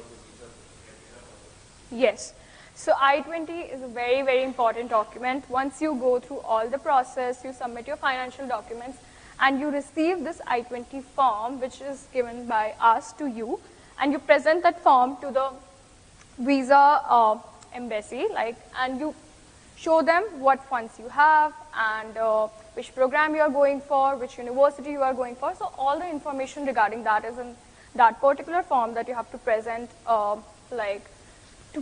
Speaker 12: Yes. So I-20 is a very, very important document. Once you go through all the process, you submit your financial documents, and you receive this I-20 form, which is given by us to you, and you present that form to the visa embassy, and you show them what funds you have, and which program you are going for, which university you are going for. So all the information regarding that is in that particular form that you have to present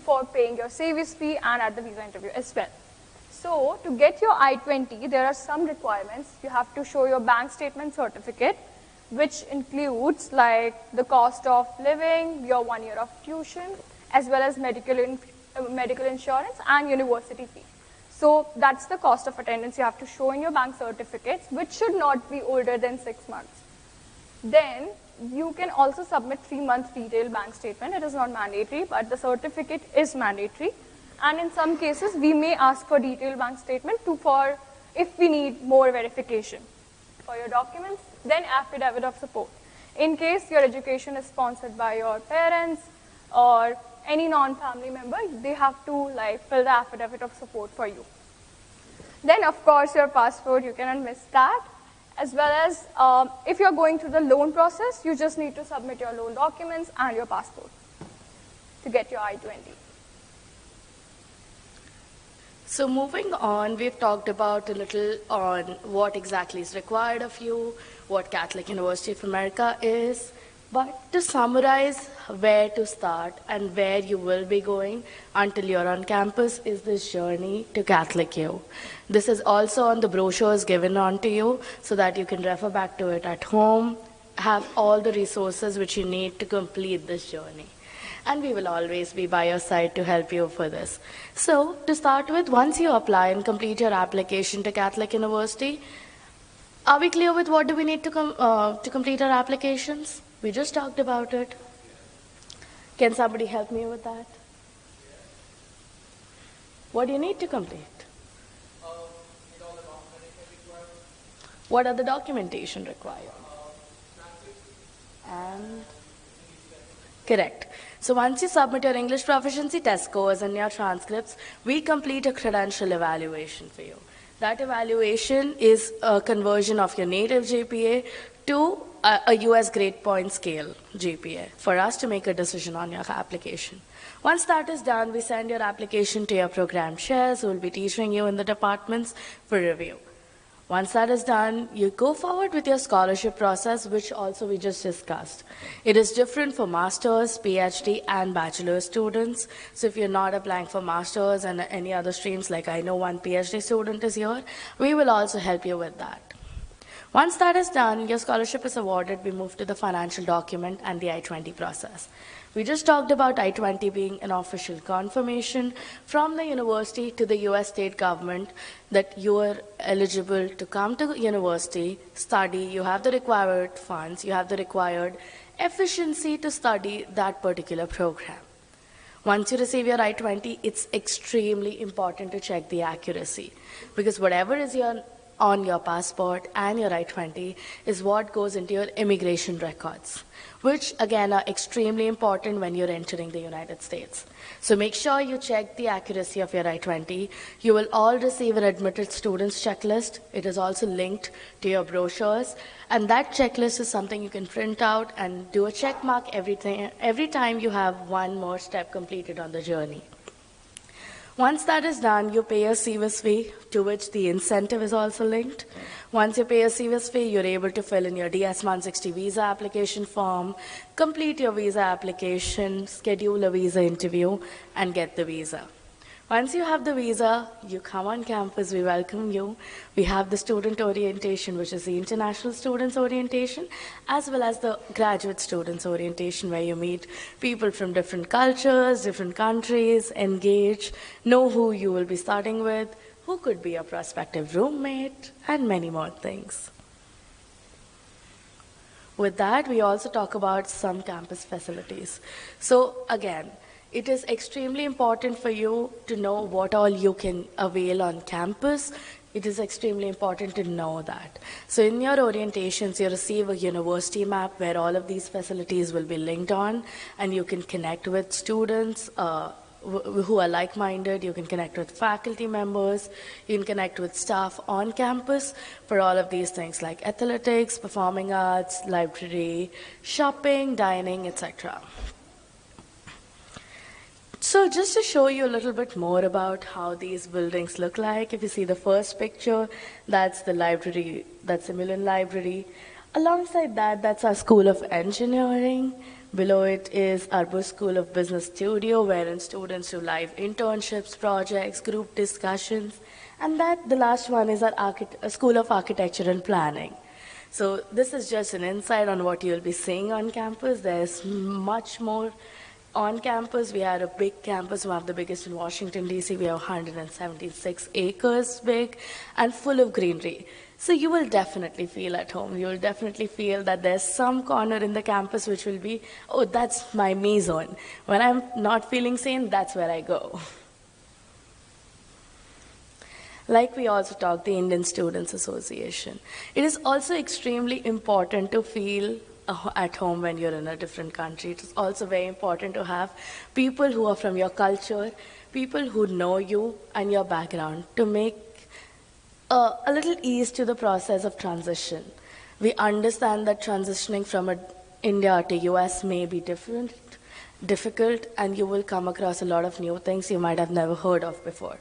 Speaker 12: for paying your service fee and at the visa interview as well. So to get your I-20, there are some requirements. You have to show your bank statement certificate, which includes the cost of living, your 1 year of tuition, as well as medical insurance and university fee. So that's the cost of attendance you have to show in your bank certificates, which should not be older than 6 months. Then you can also submit 3-month detailed bank statement. It is not mandatory, but the certificate is mandatory. And in some cases, we may ask for detailed bank statement if we need more verification. For your documents, then affidavit of support. In case your education is sponsored by your parents or any non-family member, they have to fill the affidavit of support for you. Then, of course, your passport, you cannot miss that. As well as if you're going through the loan process, you just need to submit your loan documents and your passport to get your I-20.
Speaker 3: So moving on, we've talked about a little on what exactly is required of you, what Catholic University of America is. But to summarize where to start and where you will be going until you're on campus is this journey to Catholic U. This is also on the brochures given on to you so that you can refer back to it at home, have all the resources which you need to complete this journey. And we will always be by your side to help you for this. So to start with, once you apply and complete your application to Catholic University, Are we clear with what do we need to complete our applications? We just talked about it. Can somebody help me with that? What do you need to complete? What are the documentation required? And correct. So once you submit your English proficiency test scores and your transcripts, we complete a credential evaluation for you. That evaluation is a conversion of your native GPA to a US grade point scale GPA for us to make a decision on your application. Once that is done, we send your application to your program chairs who will be teaching you in the departments for review. Once that is done, you go forward with your scholarship process, which also we just discussed. It is different for master's, PhD, and bachelor students. So if you're not applying for master's and any other streams, like I know one PhD student is here, we will also help you with that. Once that is done, your scholarship is awarded, we move to the financial document and the I-20 process. We just talked about I-20 being an official confirmation from the university to the US state government that you are eligible to come to university, study, you have the required funds, you have the required efficiency to study that particular program. Once you receive your I-20, it's extremely important to check the accuracy because whatever is on your passport and your I-20 is what goes into your immigration records, which again are extremely important when you're entering the United States. So make sure you check the accuracy of your I-20. You will all receive an admitted students checklist. It is also linked to your brochures, and that checklist is something you can print out and do a check mark every time you have one more step completed on the journey. Once that is done, you pay a CVIS fee, to which the incentive is also linked. Once you pay a CVIS fee, you're able to fill in your DS-160 visa application form, complete your visa application, schedule a visa interview, and get the visa. Once you have the visa, you come on campus, we welcome you. We have the student orientation, which is the international students orientation, as well as the graduate students orientation, where you meet people from different cultures, different countries, engage, know who you will be starting with, who could be your prospective roommate, and many more things. With that, we also talk about some campus facilities. So again, it is extremely important for you to know what all you can avail on campus. It is extremely important to know that. So in your orientations, you receive a university map where all of these facilities will be linked on, and you can connect with students who are like-minded. You can connect with faculty members. You can connect with staff on campus for all of these things like athletics, performing arts, library, shopping, dining, etc. So just to show you a little bit more about how these buildings look like, if you see the first picture, that's the library, that's the Millen Library. Alongside that, that's our School of Engineering. Below it is our Bush School of Business Studio, wherein students do live internships, projects, group discussions. And the last one is our School of Architecture and Planning. So this is just an insight on what you'll be seeing on campus. There's much more on campus. We are a big campus, one of the biggest in Washington, D.C. We have 176 acres big and full of greenery. So you will definitely feel at home. You will definitely feel that there's some corner in the campus which will be, oh, that's my me zone. When I'm not feeling sane, that's where I go. Like we also talked, the Indian Students Association. It is also extremely important to feel at home when you're in a different country. It's also very important to have people who are from your culture, people who know you and your background, to make a little ease to the process of transition. We understand that transitioning from India to US may be difficult, and you will come across a lot of new things you might have never heard of before.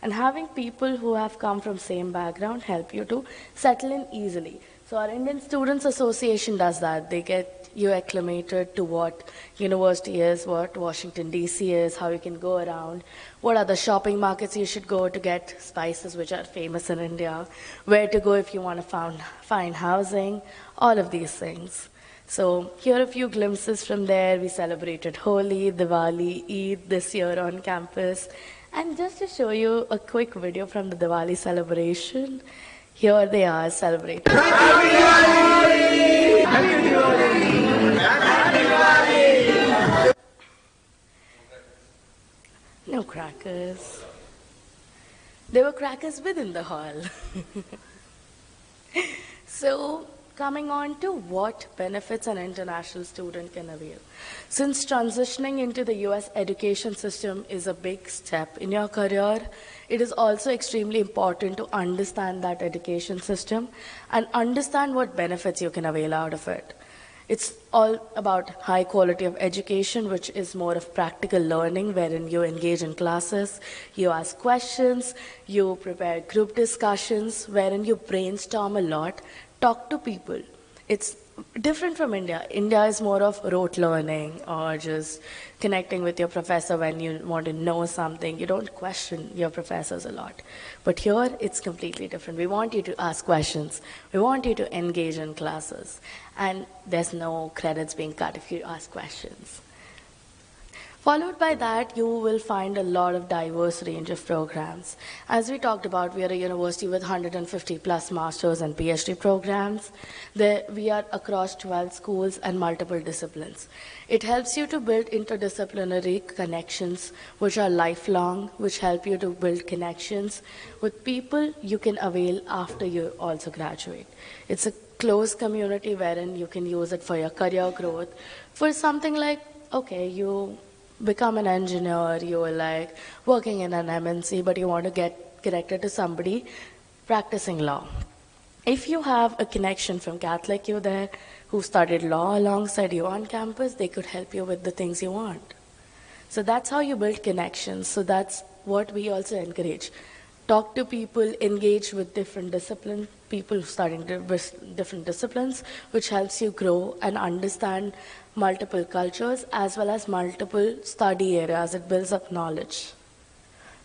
Speaker 3: And having people who have come from same background help you to settle in easily. So our Indian Students Association does that. They get you acclimated to what university is, what Washington, D.C. is, how you can go around, what are the shopping markets you should go to get spices which are famous in India, where to go if you want to find housing, all of these things. So here are a few glimpses from there. We celebrated Holi, Diwali, Eid this year on campus. And just to show you a quick video from the Diwali celebration, Here they are celebrating. No crackers. There were crackers within the hall. So, coming on to what benefits an international student can avail. Since transitioning into the US education system is a big step in your career, it is also extremely important to understand that education system and understand what benefits you can avail out of it. It's all about high quality of education, which is more of practical learning, wherein you engage in classes, you ask questions, you prepare group discussions, wherein you brainstorm a lot, talk to people. It's different from India. India is more of rote learning or just connecting with your professor when you want to know something. You don't question your professors a lot. But here, it's completely different. We want you to ask questions. We want you to engage in classes. And there's no credits being cut if you ask questions. Followed by that, you will find a lot of diverse range of programs. As we talked about, we are a university with 150 plus masters and PhD programs. We are across 12 schools and multiple disciplines. It helps you to build interdisciplinary connections, which are lifelong, which help you to build connections with people you can avail after you also graduate. It's a close community wherein you can use it for your career growth. For something like, okay, you become an engineer, you're like working in an MNC, but you want to get connected to somebody practicing law. If you have a connection from Catholic U there who studied law alongside you on campus, they could help you with the things you want. So that's how you build connections. So that's what we also encourage. Talk to people, engage with different disciplines, people studying different disciplines, which helps you grow and understand multiple cultures as well as multiple study areas. It builds up knowledge.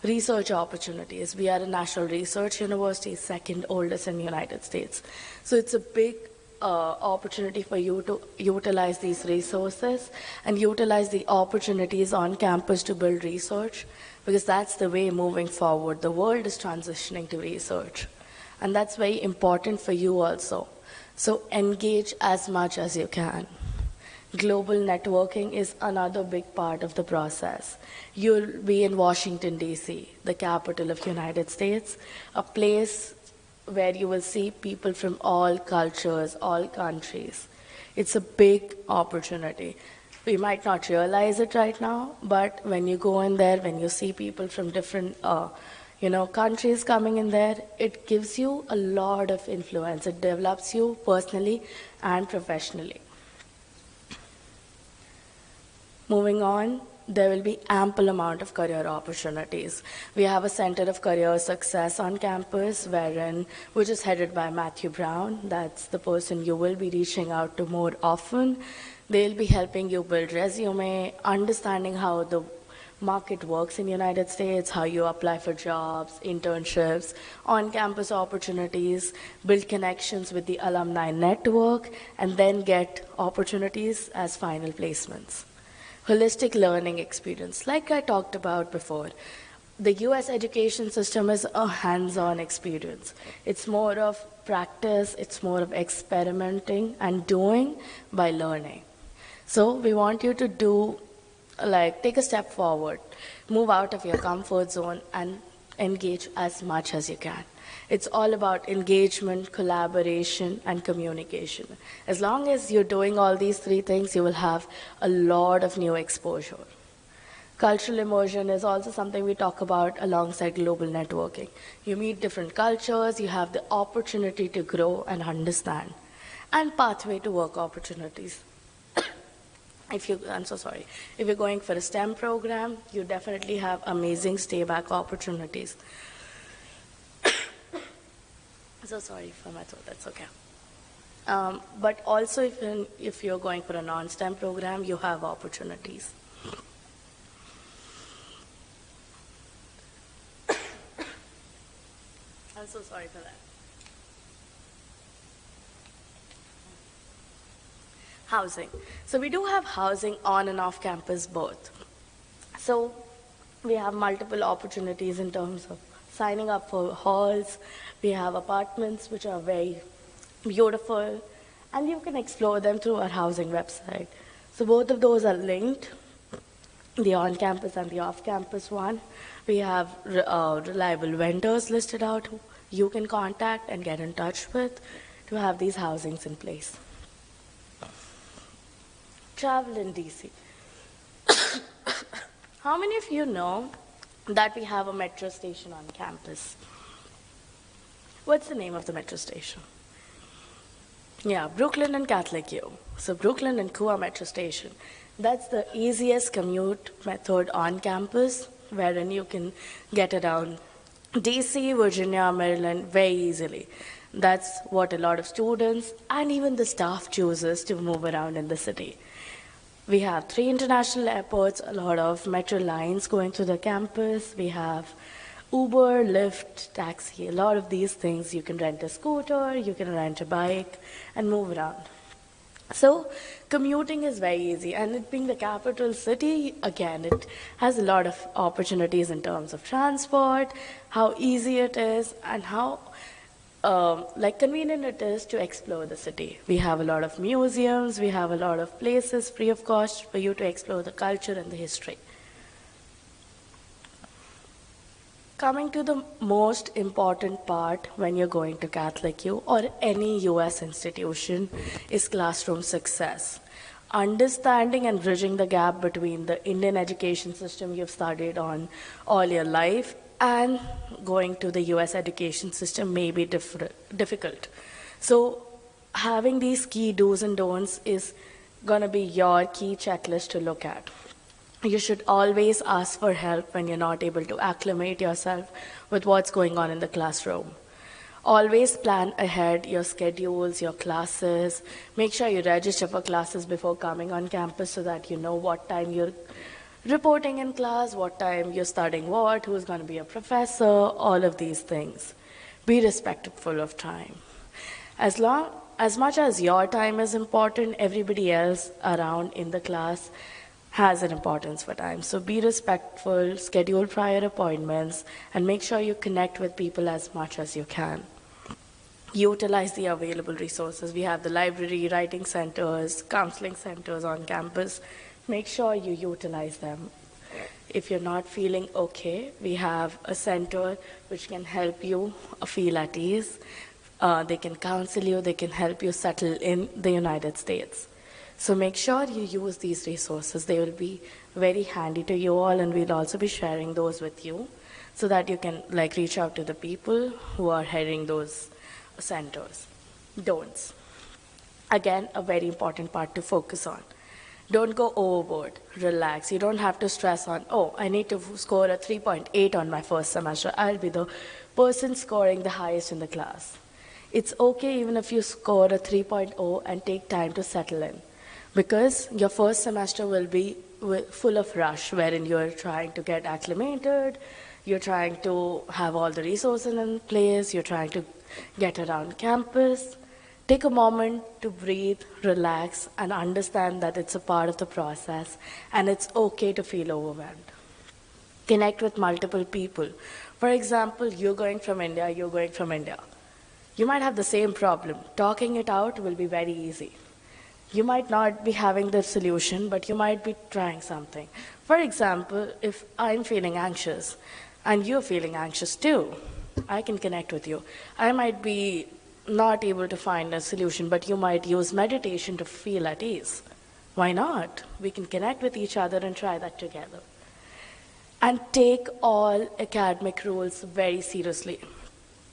Speaker 3: Research opportunities. We are a national research university, second oldest in the United States. So it's a big opportunity for you to utilize these resources and utilize the opportunities on campus to build research, because that's the way moving forward. The world is transitioning to research, and that's very important for you also. So engage as much as you can. Global networking is another big part of the process. You'll be in Washington, D.C., the capital of the United States, a place where you will see people from all cultures, all countries. It's a big opportunity. We might not realize it right now, but when you go in there, when you see people from different countries coming in there, it gives you a lot of influence. It develops you personally and professionally. Moving on, there will be ample amount of career opportunities. We have a Center of Career Success on campus, which is headed by Matthew Brown. That's the person you will be reaching out to more often. They'll be helping you build resume, understanding how the market works in the United States, how you apply for jobs, internships, on-campus opportunities, build connections with the alumni network, and then get opportunities as final placements. Holistic learning experience. Like I talked about before, the US education system is a hands-on experience. It's more of practice, it's more of experimenting and doing by learning. So we want you to take a step forward, move out of your comfort zone and engage as much as you can. It's all about engagement, collaboration, and communication. As long as you're doing all these three things, you will have a lot of new exposure. Cultural immersion is also something we talk about alongside global networking. You meet different cultures, you have the opportunity to grow and understand. And pathway to work opportunities. If you're going for a STEM program, you definitely have amazing stay-back opportunities. So sorry for my throat, that's okay. But also if you're going for a non-STEM program, you have opportunities. I'm so sorry for that. Housing. So we do have housing on and off campus both. So we have multiple opportunities in terms of signing up for halls. We have apartments which are very beautiful, and you can explore them through our housing website. So both of those are linked, the on-campus and the off-campus one. We have reliable vendors listed out who you can contact and get in touch with to have these housings in place. Travel in DC. How many of you know that we have a metro station on campus? What's the name of the metro station? Yeah, Brooklyn and Catholic U. So Brooklyn and Kua Metro Station. That's the easiest commute method on campus, wherein you can get around DC, Virginia, Maryland very easily. That's what a lot of students and even the staff chooses to move around in the city. We have 3 international airports, a lot of metro lines going through the campus. We have Uber, Lyft, taxi, a lot of these things. You can rent a scooter, you can rent a bike, and move around. So commuting is very easy, and it being the capital city, again, it has a lot of opportunities in terms of transport, how easy it is, and how convenient it is to explore the city. We have a lot of museums, we have a lot of places free of cost for you to explore the culture and the history. Coming to the most important part when you're going to Catholic U or any US institution is classroom success. Understanding and bridging the gap between the Indian education system you've studied on all your life and going to the US education system may be difficult. So having these key do's and don'ts is going to be your key checklist to look at. You should always ask for help when you're not able to acclimate yourself with what's going on in the classroom. Always plan ahead your schedules, your classes. Make sure you register for classes before coming on campus so that you know what time you're reporting in class, what time you're studying what, who's going to be a professor, all of these things. Be respectful of time. As much as your time is important, everybody else around in the class has an importance for time. So be respectful, schedule prior appointments, and make sure you connect with people as much as you can. Utilize the available resources. We have the library, writing centers, counseling centers on campus. Make sure you utilize them. If you're not feeling okay, we have a center which can help you feel at ease. They can counsel you, they can help you settle in the United States. So make sure you use these resources. They will be very handy to you all, and we'll also be sharing those with you so that you can reach out to the people who are heading those centers. Don'ts. Again, a very important part to focus on. Don't go overboard. Relax. You don't have to stress on, oh, I need to score a 3.8 on my first semester. I'll be the person scoring the highest in the class. It's okay even if you score a 3.0 and take time to settle in, because your first semester will be full of rush, wherein you're trying to get acclimated, you're trying to have all the resources in place, you're trying to get around campus. Take a moment to breathe, relax, and understand that it's a part of the process, and it's okay to feel overwhelmed. Connect with multiple people. For example, you're going from India. You might have the same problem. Talking it out will be very easy. You might not be having the solution, but you might be trying something. For example, if I'm feeling anxious and you're feeling anxious too, I can connect with you. I might be not able to find a solution, but you might use meditation to feel at ease. Why not? We can connect with each other and try that together. And take all academic rules very seriously.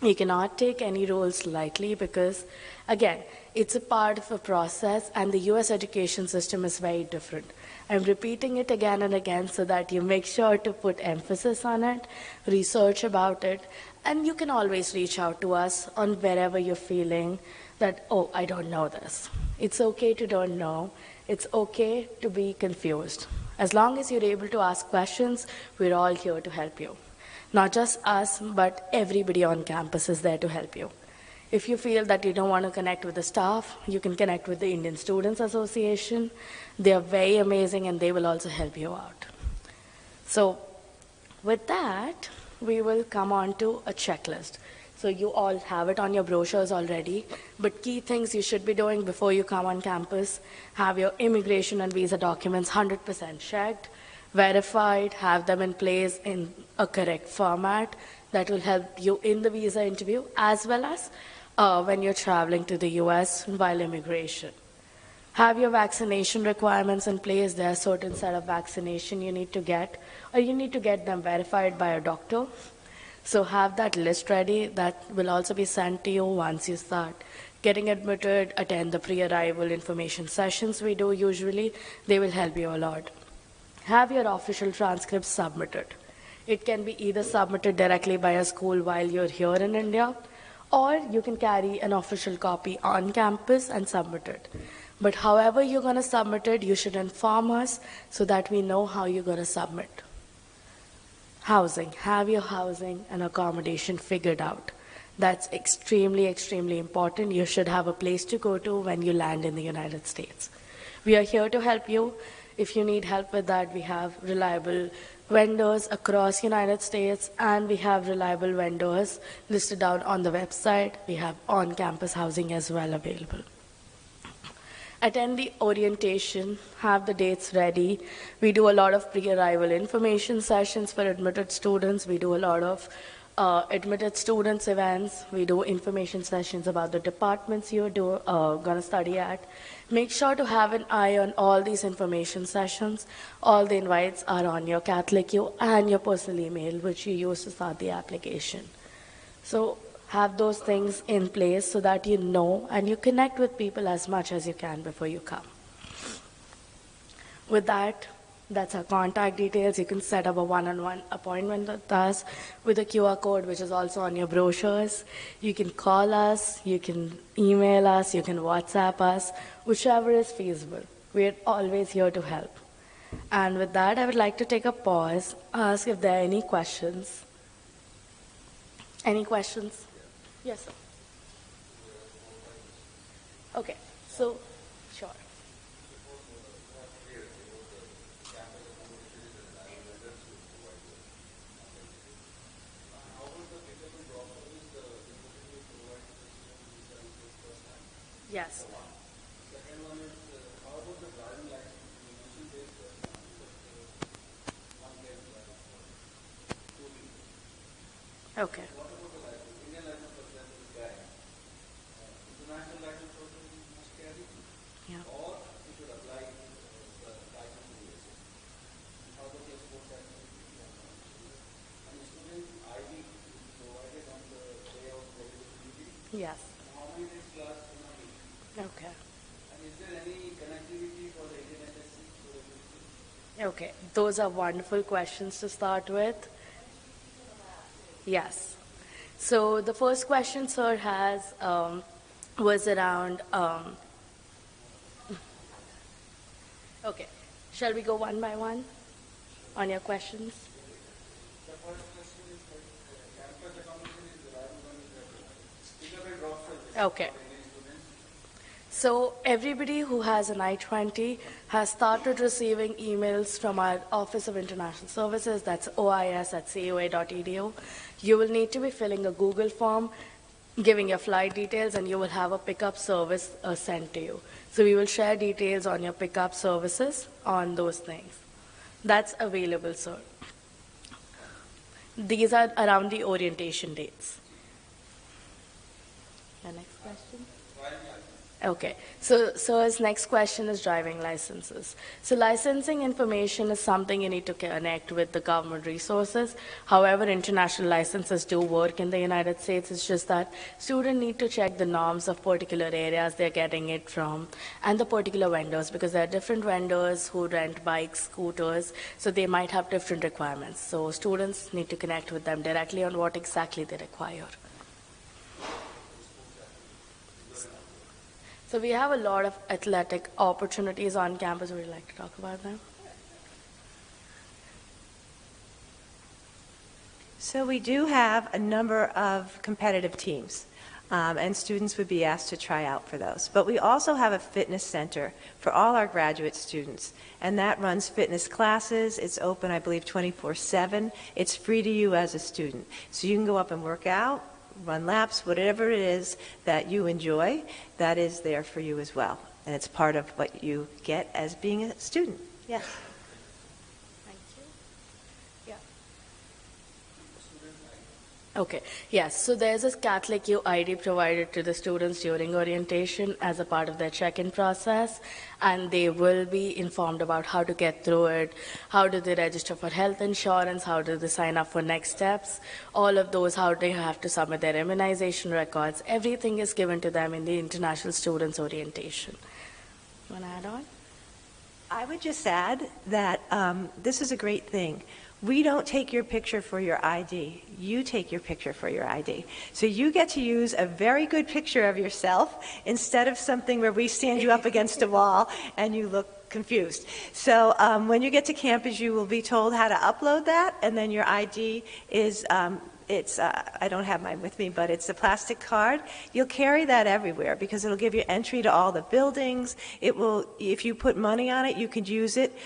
Speaker 3: You cannot take any rules lightly because, again, it's a part of a process, and the US education system is very different. I'm repeating it again and again so that you make sure to put emphasis on it, research about it, and you can always reach out to us on wherever you're feeling that, oh, I don't know this. It's okay to don't know. It's okay to be confused. As long as you're able to ask questions, we're all here to help you. Not just us, but everybody on campus is there to help you. If you feel that you don't want to connect with the staff, you can connect with the Indian Students Association. They are very amazing, and they will also help you out. So with that, we will come on to a checklist. So you all have it on your brochures already, but key things you should be doing before you come on campus: have your immigration and visa documents 100% checked, verified, have them in place in a correct format that will help you in the visa interview, as well as when you're traveling to the US while immigration. Have your vaccination requirements in place. There are certain set of vaccination you need to get, or you need to get them verified by a doctor. So have that list ready. That will also be sent to you once you start getting admitted. Attend the pre-arrival information sessions we do usually. They will help you a lot. Have your official transcripts submitted. It can be either submitted directly by a school while you're here in India, or you can carry an official copy on campus and submit it. But however you're going to submit it, you should inform us so that we know how you're going to submit. Housing. Have your housing and accommodation figured out. That's extremely, extremely important. You should have a place to go to when you land in the United States. We are here to help you. If you need help with that, we have reliable vendors across United States, and we have reliable vendors listed down on the website. We have on-campus housing as well available. Attend the orientation, have the dates ready. We do a lot of pre-arrival information sessions for admitted students. We do a lot of admitted students events. We do information sessions about the departments you're going to study at. Make sure to have an eye on all these information sessions. All the invites are on your Catholic U and your personal email, which you use to start the application. So have those things in place so that you know and you connect with people as much as you can before you come. With that, that's our contact details. You can set up a one-on-one appointment with us with a QR code, which is also on your brochures. You can call us, you can email us, you can WhatsApp us, whichever is feasible. We're always here to help. And with that, I would like to take a pause, ask if there are any questions. Any questions? Yes, sir. Okay, so, sure. Yes. Okay. Yeah. Yes. Okay. Okay, those are wonderful questions to start with. Yes. So the first question, sir, has was around. Okay, shall we go one by one on your questions?
Speaker 8: The first question is campus accommodation is reliable when you graduate.
Speaker 3: Okay. So everybody who has an I-20 has started receiving emails from our Office of International Services, that's ois@coa.edu. You will need to be filling a Google form, giving your flight details, and you will have a pickup service sent to you. So we will share details on your pickup services on those things. That's available, sir. These are around the orientation dates. The next question? Okay, so his next question is driving licenses. So licensing information is something you need to connect with the government resources. However, international licenses do work in the United States. It's just that students need to check the norms of particular areas they're getting it from and the particular vendors, because there are different vendors who rent bikes, scooters, so they might have different requirements. So students need to connect with them directly on what exactly they require. So we have a lot of athletic opportunities on campus. Would you like to talk about them?
Speaker 1: So we do have a number of competitive teams.
Speaker 11: and students would be asked to try out for those. But we also have a fitness center for all our graduate students, and that runs fitness classes. It's open, I believe, 24/7. It's free to you as a student. So you can go up and work out, run laps, whatever it is that you enjoy, that is there for you as well. And it's part of what you get as being a student. Yes.
Speaker 3: Okay, yes, so there's a Catholic U ID provided to the students during orientation as a part of their check-in process, and they will be informed about how to get through it, how do they register for health insurance, how do they sign up for next steps, all of those, how they have to submit their immunization records, everything is given to them in the International Students Orientation. You want to add on?
Speaker 11: I would just add that this is a great thing. We don't take your picture for your ID. You take your picture for your ID. So you get to use a very good picture of yourself instead of something where we stand you up against a wall and you look confused. So when you get to campus, you will be told how to upload that, and then your ID is, I don't have mine with me, but it's a plastic card. You'll carry that everywhere because it'll give you entry to all the buildings. It will, if you put money on it, you could use it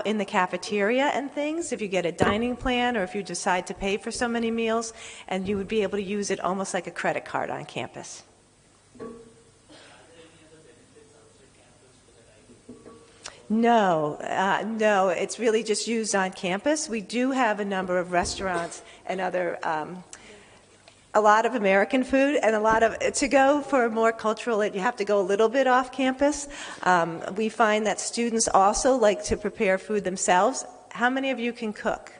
Speaker 11: in the cafeteria and things, if you get a dining plan or if you decide to pay for so many meals, and you would be able to use it almost like a credit card on campus. No, no, it's really just used on campus. We do have a number of restaurants and other, a lot of American food and a lot of, to go for more cultural, you have to go a little bit off campus. We find that students also like to prepare food themselves. How many of you can cook?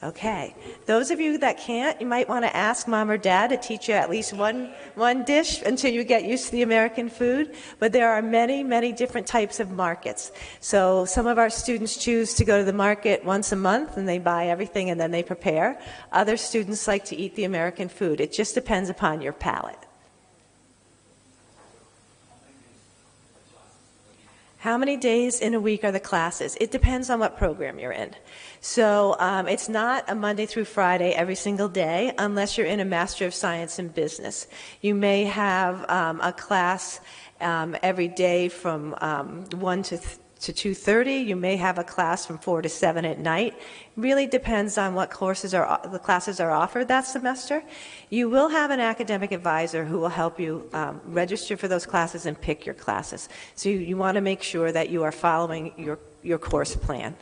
Speaker 11: Okay. Those of you that can't, you might want to ask mom or dad to teach you at least one dish until you get used to the American food. But there are many, many different types of markets. So some of our students choose to go to the market once a month and they buy everything and then they prepare. Other students like to eat the American food. It just depends upon your palate. How many days in a week are the classes? It depends on what program you're in. So it's not a Monday through Friday every single day unless you're in a Master of Science in Business. You may have a class every day from 1 to 2:30. You may have a class from 4 to 7 at night. Really depends on what the classes are offered that semester. You will have an academic advisor who will help you register for those classes and pick your classes. So you want to make sure that you are following your course plan.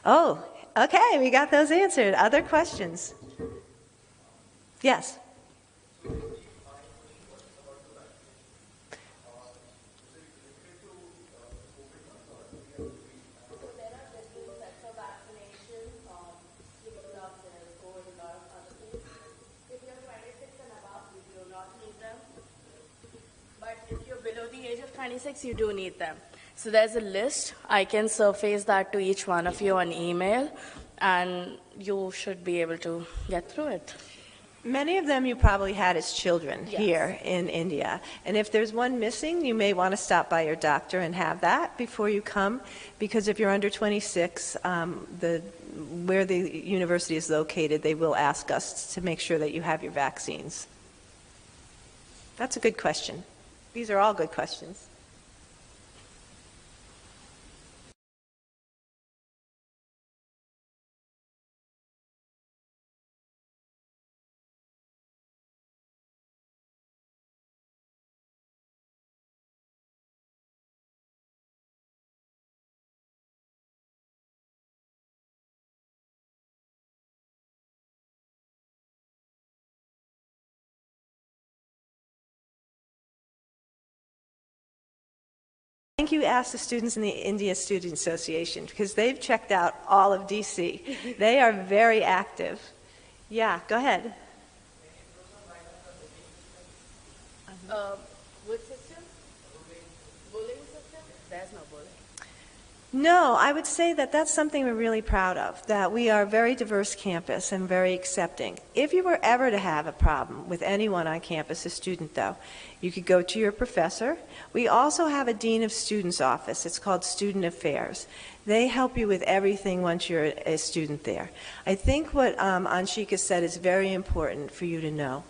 Speaker 11: Oh, okay, we got those answered. Other questions? Yes.
Speaker 3: Below the age of 26, you do need them. So there's a list. I can surface that to each one of you on email, and you should be able to get through it.
Speaker 11: Many of them you probably had as children here in India. And if there's one missing, you may want to stop by your doctor and have that before you come, because if you're under 26, where the university is located, they will ask us to make sure that you have your vaccines. That's a good question. These are all good questions. I think you asked the students in the India Student Association because they've checked out all of DC. They are very active. Yeah, go ahead.
Speaker 3: Which system? Bullying system? There's no bullying.
Speaker 11: No, I would say that that's something we're really proud of, that we are a very diverse campus and very accepting. If you were ever to have a problem with anyone on campus, a student though, you could go to your professor. We also have a Dean of Students office. It's called Student Affairs. They help you with everything once you're a student there. I think what Anshika said is very important for you to know.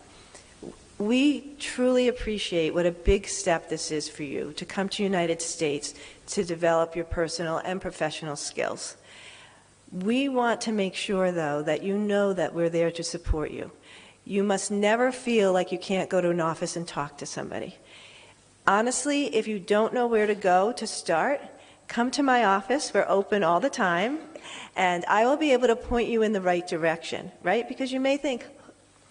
Speaker 11: We truly appreciate what a big step this is for you to come to the United States to develop your personal and professional skills. We want to make sure, though, that you know that we're there to support you. You must never feel like you can't go to an office and talk to somebody. Honestly, if you don't know where to go to start, come to my office. We're open all the time, and I will be able to point you in the right direction, right? Because you may think,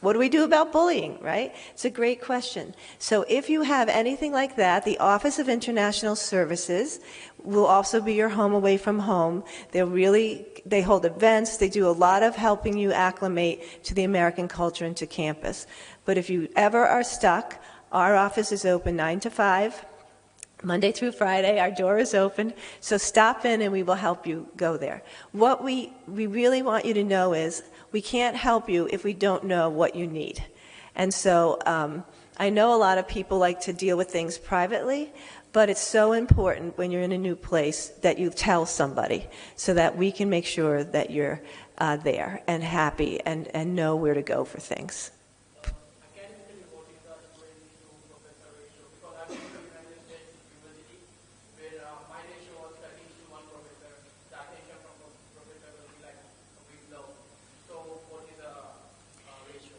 Speaker 11: what do we do about bullying, right? It's a great question. So if you have anything like that, the Office of International Services will also be your home away from home. They hold events. They do a lot of helping you acclimate to the American culture and to campus. But if you ever are stuck, our office is open 9 to 5. Monday through Friday, our door is open, so stop in and we will help you go there. What we really want you to know is we can't help you if we don't know what you need. And so I know a lot of people like to deal with things privately, but it's so important when you're in a new place that you tell somebody so that we can make sure that you're there and happy and know where to go for things.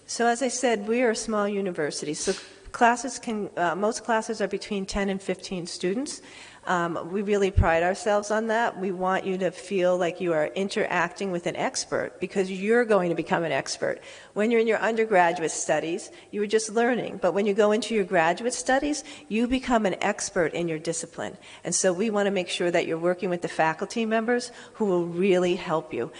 Speaker 11: So as I said, we are a small university. So most classes are between 10 and 15 students. We really pride ourselves on that. We want you to feel like you are interacting with an expert because you're going to become an expert. When you're in your undergraduate studies, you were just learning. But when you go into your graduate studies, you become an expert in your discipline. And so we want to make sure that you're working with the faculty members who will really help you.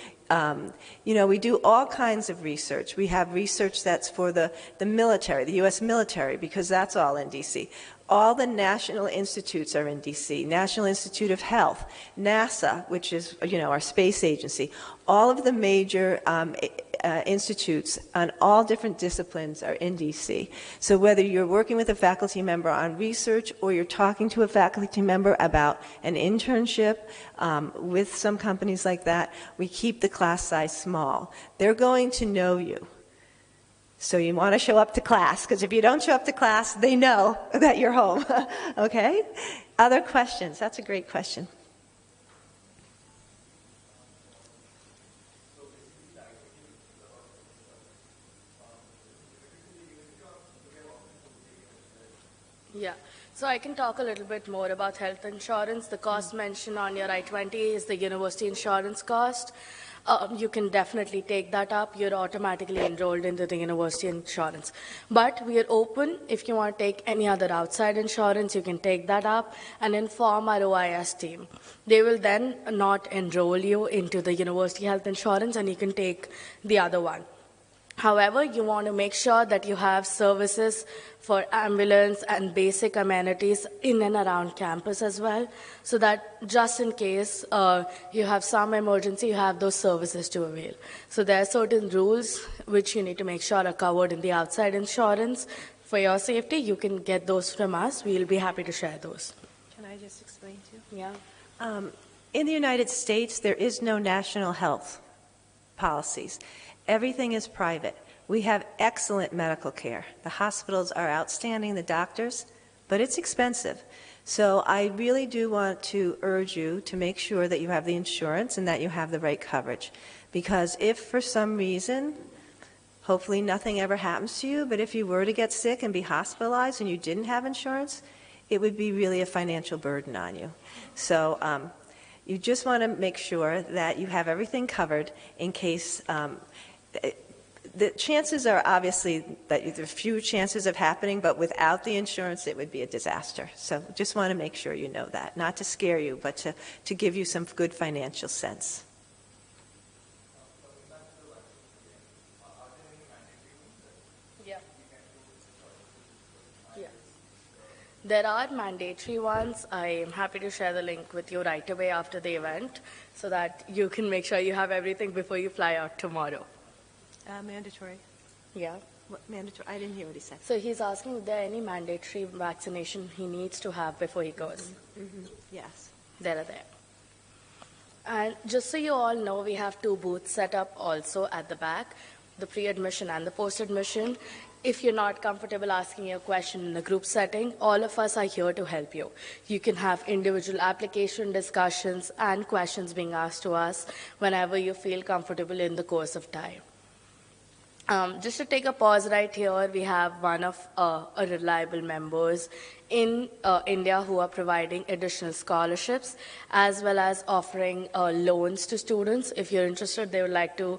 Speaker 11: We do all kinds of research. We have research that's for the military, the U.S. military, because that's all in D.C. All the national institutes are in D.C. National Institute of Health, NASA, which is, our space agency. All of the major institutes on all different disciplines are in D.C. So whether you're working with a faculty member on research or you're talking to a faculty member about an internship with some companies like that, we keep the class size small. They're going to know you. So you want to show up to class, because if you don't show up to class, they know that you're home. Okay? Other questions? That's a great question.
Speaker 3: Yeah, so I can talk a little bit more about health insurance. The cost mentioned on your I-20 is the university insurance cost. You can definitely take that up. You're automatically enrolled into the university insurance. But we are open. If you want to take any other outside insurance, you can take that up and inform our OIS team. They will then not enroll you into the university health insurance, and you can take the other one. However, you want to make sure that you have services for ambulance and basic amenities in and around campus as well, so that just in case you have some emergency, you have those services to avail. So there are certain rules which you need to make sure are covered in the outside insurance. For your safety, you can get those from us. We'll be happy to share those.
Speaker 11: Can I just explain to you?
Speaker 3: Yeah.
Speaker 11: In the United States, there is no national health policies. Everything is private. We have excellent medical care. The hospitals are outstanding, the doctors, but it's expensive. So I really do want to urge you to make sure that you have the insurance and that you have the right coverage. Because if for some reason, hopefully nothing ever happens to you, but if you were to get sick and be hospitalized and you didn't have insurance, it would be really a financial burden on you. So you just want to make sure that you have everything covered in case the chances are obviously that there are few chances of happening, but without the insurance, it would be a disaster. So just want to make sure you know that. Not to scare you, but to give you some good financial sense.
Speaker 3: There are mandatory ones. I am happy to share the link with you right away after the event so that you can make sure you have everything before you fly out tomorrow.
Speaker 1: Mandatory.
Speaker 3: Yeah.
Speaker 1: What mandatory? I didn't hear what he said.
Speaker 3: So he's asking if there are any mandatory vaccination he needs to have before he goes.
Speaker 1: Yes.
Speaker 3: There are there. And just so you all know, we have 2 booths set up also at the back, the pre-admission and the post-admission. If you're not comfortable asking your question in a group setting, all of us are here to help you. You can have individual application discussions and questions being asked to us whenever you feel comfortable in the course of time. Just to take a pause right here, we have one of a reliable members in India who are providing additional scholarships as well as offering loans to students. If you're interested, they would like to,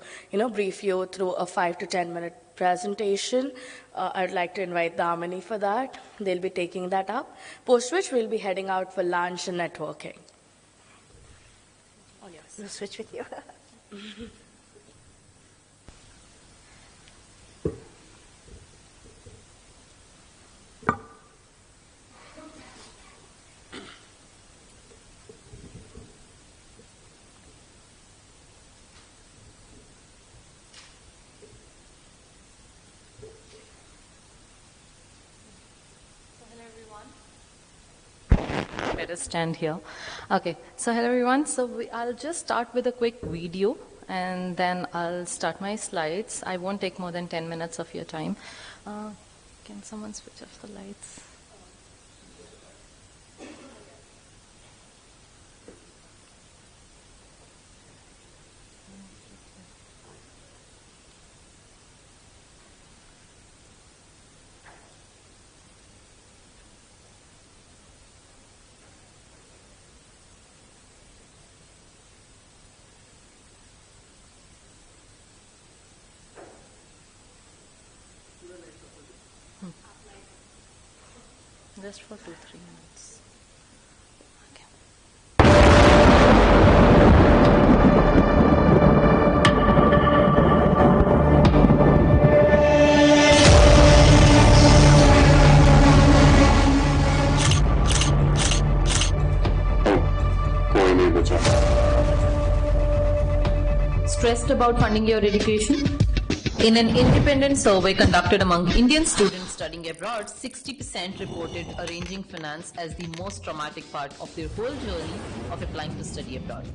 Speaker 3: brief you through a 5 to 10 minute presentation. I'd like to invite Damini for that. They'll be taking that up, post which we'll be heading out for lunch and networking.
Speaker 1: Oh, yes. We'll switch with you.
Speaker 5: Better stand here. Okay, so hello everyone. So I'll just start with a quick video and then I'll start my slides. I won't take more than 10 minutes of your time. Can someone switch off the lights? Just for 2-3 minutes.
Speaker 14: Stressed about funding your education? In an independent survey conducted among Indian students studying abroad, 60% reported arranging finance as the most traumatic part of their whole journey of applying to study abroad.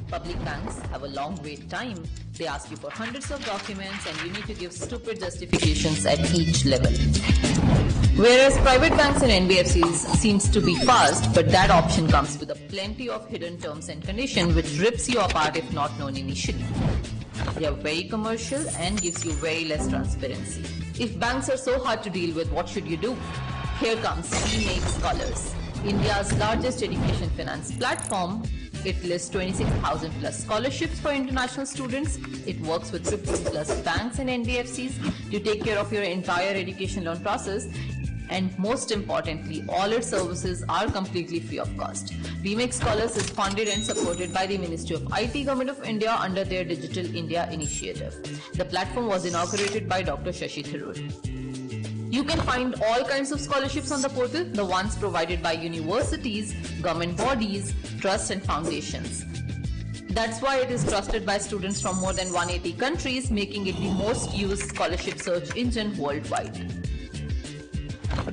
Speaker 14: Public banks have a long wait time. They ask you for hundreds of documents and you need to give stupid justifications at each level. Whereas private banks and NBFCs seems to be fast, but that option comes with a plenty of hidden terms and conditions which rips you apart if not known initially. They are very commercial and gives you very less transparency. If banks are so hard to deal with, what should you do? Here comes We Make Scholars, India's largest education finance platform. It lists 26,000 plus scholarships for international students. It works with 50 plus banks and NBFCs to take care of your entire education loan process. And most importantly, all its services are completely free of cost. We Make Scholars is funded and supported by the Ministry of IT, Government of India under their Digital India initiative. The platform was inaugurated by Dr. Shashi Tharoor. You can find all kinds of scholarships on the portal, the ones provided by universities, government bodies, trusts and foundations. That's why it is trusted by students from more than 180 countries, making it the most used scholarship search engine worldwide.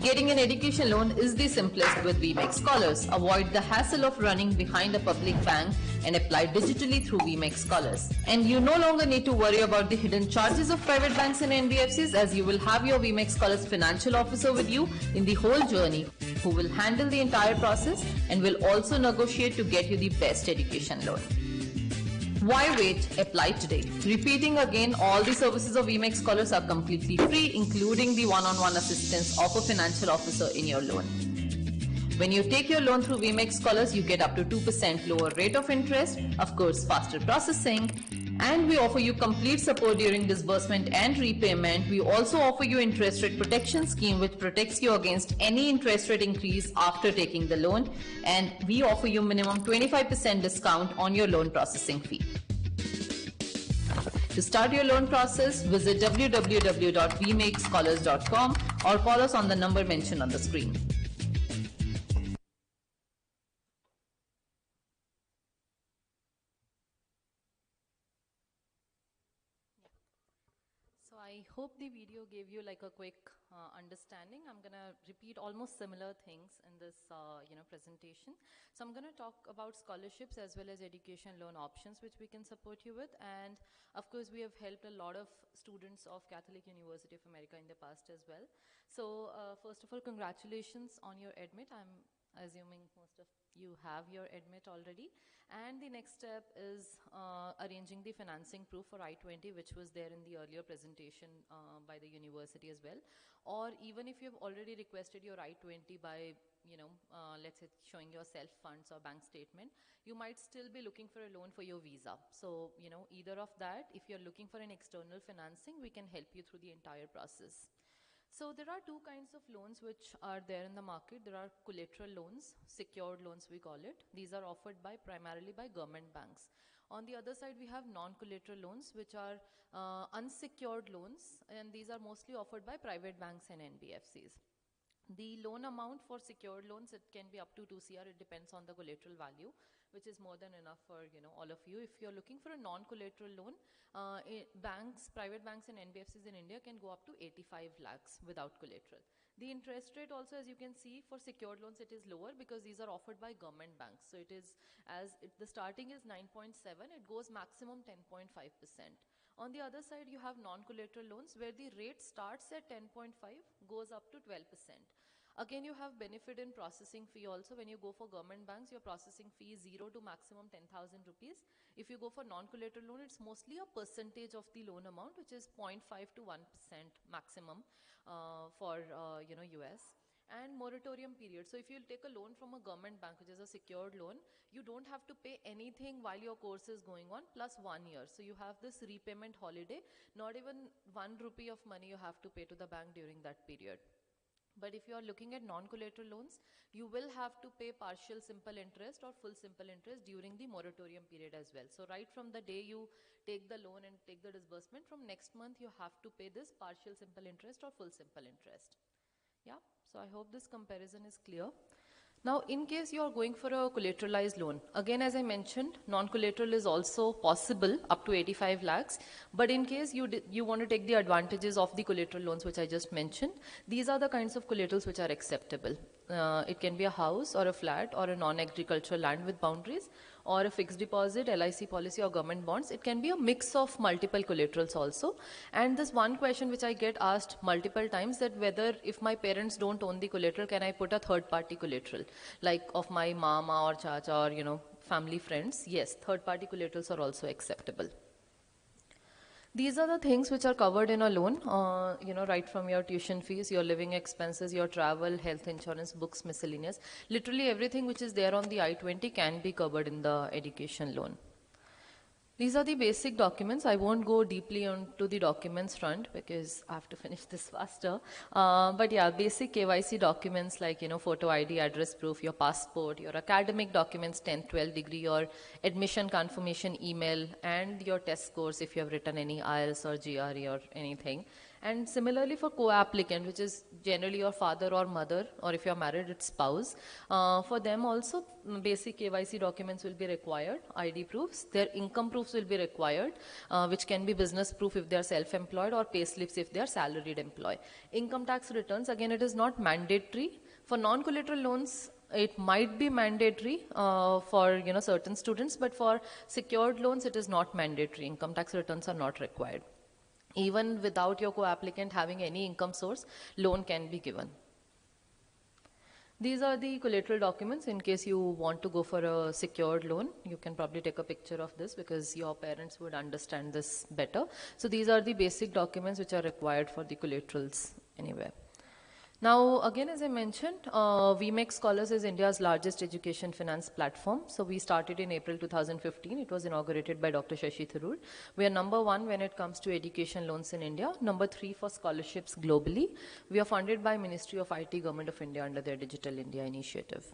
Speaker 14: Getting an education loan is the simplest with We Make Scholars. Avoid the hassle of running behind a public bank and apply digitally through We Make Scholars. And you no longer need to worry about the hidden charges of private banks and NBFCs, as you will have your We Make Scholars financial officer with you in the whole journey, who will handle the entire process and will also negotiate to get you the best education loan. Why wait? Apply today. Repeating again, all the services of We Make Scholars are completely free, including the one-on-one assistance of a financial officer in your loan. When you take your loan through We Make Scholars, you get up to 2% lower rate of interest, of course faster processing, and we offer you complete support during disbursement and repayment. We also offer you interest rate protection scheme, which protects you against any interest rate increase after taking the loan, and we offer you minimum 25% discount on your loan processing fee. To start your loan process, visit www.wemakescholars.com or call us on the number mentioned on the screen. I hope the video gave you like a quick understanding. I'm going to repeat almost similar things in this presentation. So I'm going to talk about scholarships as well as education loan options which we can support you with. And of course, we have helped a lot of students of Catholic University of America in the past as well. So first of all, congratulations on your admit. I'm assuming most of you have your admit already. And the next step is arranging the financing proof for I-20, which was there in the earlier presentation by the university as well. Or even if you've already requested your I-20 by, let's say showing your self-funds or bank statement, you might still be looking for a loan for your visa. So, either of that, if you're looking for an external financing, we can help you through the entire process. So there are two kinds of loans which are there in the market. There are collateral loans, secured loans we call it. These are offered primarily by government banks. On the other side, we have non-collateral loans, which are unsecured loans, and these are mostly offered by private banks and NBFCs. The loan amount for secured loans, it can be up to 2 CR. It depends on the collateral value, which is more than enough for all of you. If you're looking for a non-collateral loan, private banks and NBFCs in India can go up to 85 lakhs without collateral. The interest rate also, as you can see, for secured loans, it is lower because these are offered by government banks. So it is, the starting is 9.7, it goes maximum 10.5%. On the other side, you have non-collateral loans where the rate starts at 10.5, goes up to 12%. Again, you have benefit in processing fee also. When you go for government banks, your processing fee is 0 to maximum 10,000 rupees. If you go for non-collateral loan, it's mostly a percentage of the loan amount, which is 0.5 to 1% maximum for US. And moratorium period. So if you take a loan from a government bank, which is a secured loan, you don't have to pay anything while your course is going on, plus 1 year. So you have this repayment holiday. Not even 1 rupee of money you have to pay to the bank during that period. But if you are looking at non-collateral loans, you will have to pay partial simple interest or full simple interest during the moratorium period as well. So right from the day you take the loan and take the disbursement, from next month you have to pay this partial simple interest or full simple interest. Yeah, so I hope this comparison is clear. Now, in case you are going for a collateralized loan, again, as I mentioned, non-collateral is also possible up to 85 lakhs. But in case you want to take the advantages of the collateral loans, which I just mentioned, these are the kinds of collaterals which are acceptable. It can be a house or a flat or a non-agricultural land with boundaries, or a fixed deposit, LIC policy or government bonds. It can be a mix of multiple collaterals also. And this one question which I get asked multiple times, that whether if my parents don't own the collateral, can I put a third party collateral, like of my mama or chacha or family friends? Yes, third party collaterals are also acceptable. These are the things which are covered in a loan, right from your tuition fees, your living expenses, your travel, health insurance, books, miscellaneous. Literally everything which is there on the I-20 can be covered in the education loan. These are the basic documents. I won't go deeply onto the documents front because I have to finish this faster. But yeah, basic KYC documents like, photo ID, address proof, your passport, your academic documents, 10th, 12th degree, your admission confirmation email, and your test scores if you have written any IELTS or GRE or anything. And similarly for co-applicant, which is generally your father or mother, or if you're married, it's spouse. For them also, basic KYC documents will be required, ID proofs. Their income proofs will be required, which can be business proof if they're self-employed, or pay slips if they're salaried employee. Income tax returns, again, it is not mandatory. For non-collateral loans, it might be mandatory for certain students, but for secured loans, it is not mandatory. Income tax returns are not required. Even without your co-applicant having any income source, loan can be given. These are the collateral documents in case you want to go for a secured loan. You can probably take a picture of this because your parents would understand this better. So these are the basic documents which are required for the collaterals anywhere. Now, again, as I mentioned, VMake Scholars is India's largest education finance platform. So we started in April 2015. It was inaugurated by Dr. Shashi Tharoor. We are number 1 when it comes to education loans in India, number 3 for scholarships globally. We are funded by Ministry of IT, Government of India under their Digital India initiative.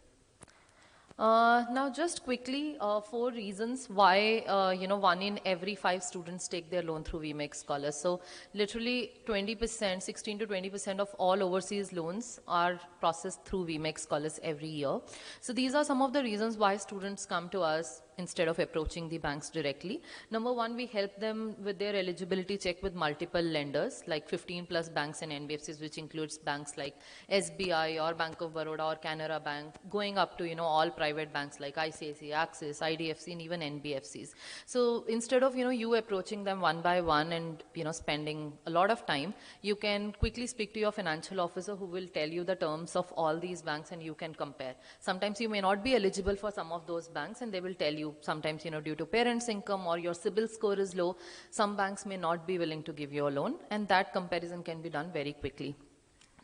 Speaker 14: Now, just quickly, 4 reasons why, 1 in every 5 students take their loan through VMake Scholars. So, literally 20%, 16 to 20% of all overseas loans are processed through VMake Scholars every year. So, these are some of the reasons why students come to us. instead of approaching the banks directly. Number one, we help them with their eligibility check with multiple lenders, like 15 plus banks and NBFCs, which includes banks like SBI or Bank of Baroda or Canara Bank, going up to, all private banks like ICICI, Axis, IDFC, and even NBFCs. So instead of, you approaching them one by one and, spending a lot of time, you can quickly speak to your financial officer who will tell you the terms of all these banks and you can compare. Sometimes you may not be eligible for some of those banks and they will tell you sometimes, due to parents' income or your CIBIL score is low, some banks may not be willing to give you a loan, and that comparison can be done very quickly.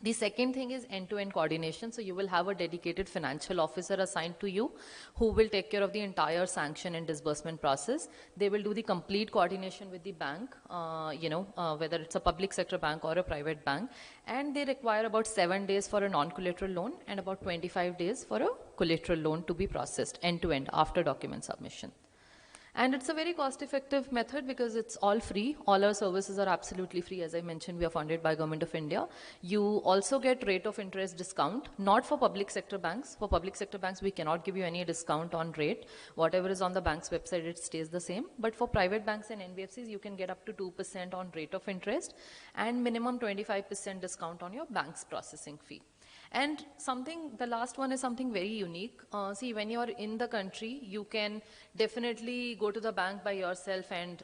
Speaker 14: The second thing is end-to-end coordination. So you will have a dedicated financial officer assigned to you who will take care of the entire sanction and disbursement process. They will do the complete coordination with the bank, whether it's a public sector bank or a private bank. And they require about 7 days for a non-collateral loan and about 25 days for a collateral loan to be processed end-to-end after document submission. And it's a very cost-effective method because it's all free. All our services are absolutely free. As I mentioned, we are funded by Government of India. You also get rate of interest discount, not for public sector banks. For public sector banks, we cannot give you any discount on rate. Whatever is on the bank's website, it stays the same. But for private banks and NBFCs, you can get up to 2% on rate of interest and minimum 25% discount on your bank's processing fee. And the last one is something very unique. See, when you're in the country, you can definitely go to the bank by yourself and,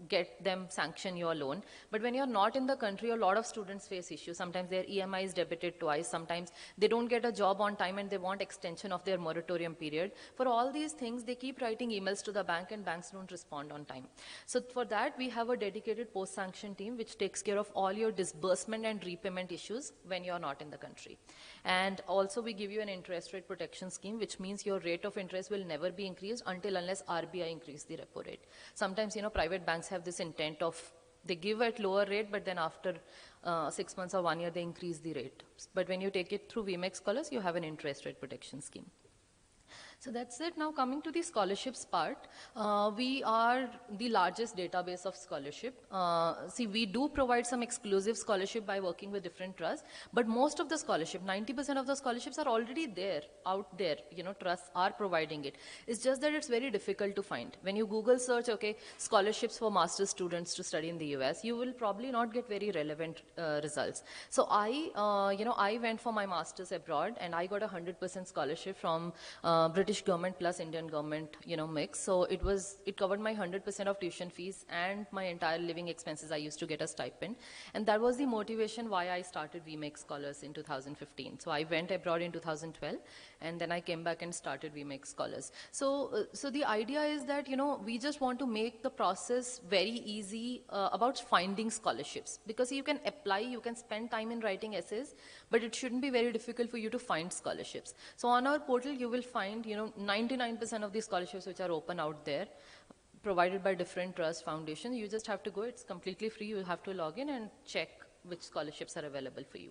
Speaker 14: get them sanction your loan. But when you're not in the country, a lot of students face issues. Sometimes their EMI is debited twice. Sometimes they don't get a job on time and they want extension of their moratorium period. For all these things, they keep writing emails to the bank and banks don't respond on time. So for that, we have a dedicated post-sanction team which takes care of all your disbursement and repayment issues when you're not in the country. And also we give you an interest rate protection scheme, which means your rate of interest will never be increased unless RBI increase the repo rate. Sometimes, private banks have this intent of, they give at lower rate, but then after 6 months or 1 year, they increase the rate. But when you take it through VMX Scholars, you have an interest rate protection scheme. So that's it. Now coming to the scholarships part, we are the largest database of scholarship. See, we do provide some exclusive scholarship by working with different trusts, but most of the scholarship, 90% of the scholarships are already there, out there, trusts are providing it. It's just that it's very difficult to find. When you Google search, scholarships for master's students to study in the US, you will probably not get very relevant results. So I went for my master's abroad and I got 100% scholarship from British government plus Indian government, mix. So it covered my 100% of tuition fees and my entire living expenses. I used to get a stipend. And that was the motivation why I started VMake Scholars in 2015. So I went abroad in 2012 and then I came back and started VMake Scholars. So the idea is that, we just want to make the process very easy about finding scholarships, because you can apply, you can spend time in writing essays, but it shouldn't be very difficult for you to find scholarships. So on our portal, you will find, 99% of the scholarships which are open out there, provided by different trust foundations. You just have to go, it's completely free. You have to log in and check which scholarships are available for you.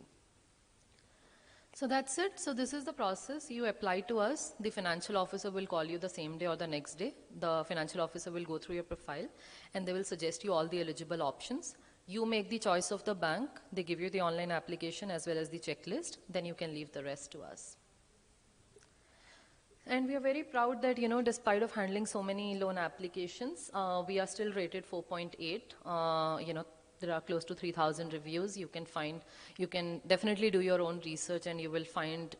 Speaker 14: So that's it. So this is the process. You apply to us. The financial officer will call you the same day or the next day. The financial officer will go through your profile and they will suggest you all the eligible options. You make the choice of the bank. They give you the online application as well as the checklist. Then you can leave the rest to us. And we are very proud that, despite of handling so many loan applications, we are still rated 4.8. There are close to 3,000 reviews. You can definitely do your own research and you will find,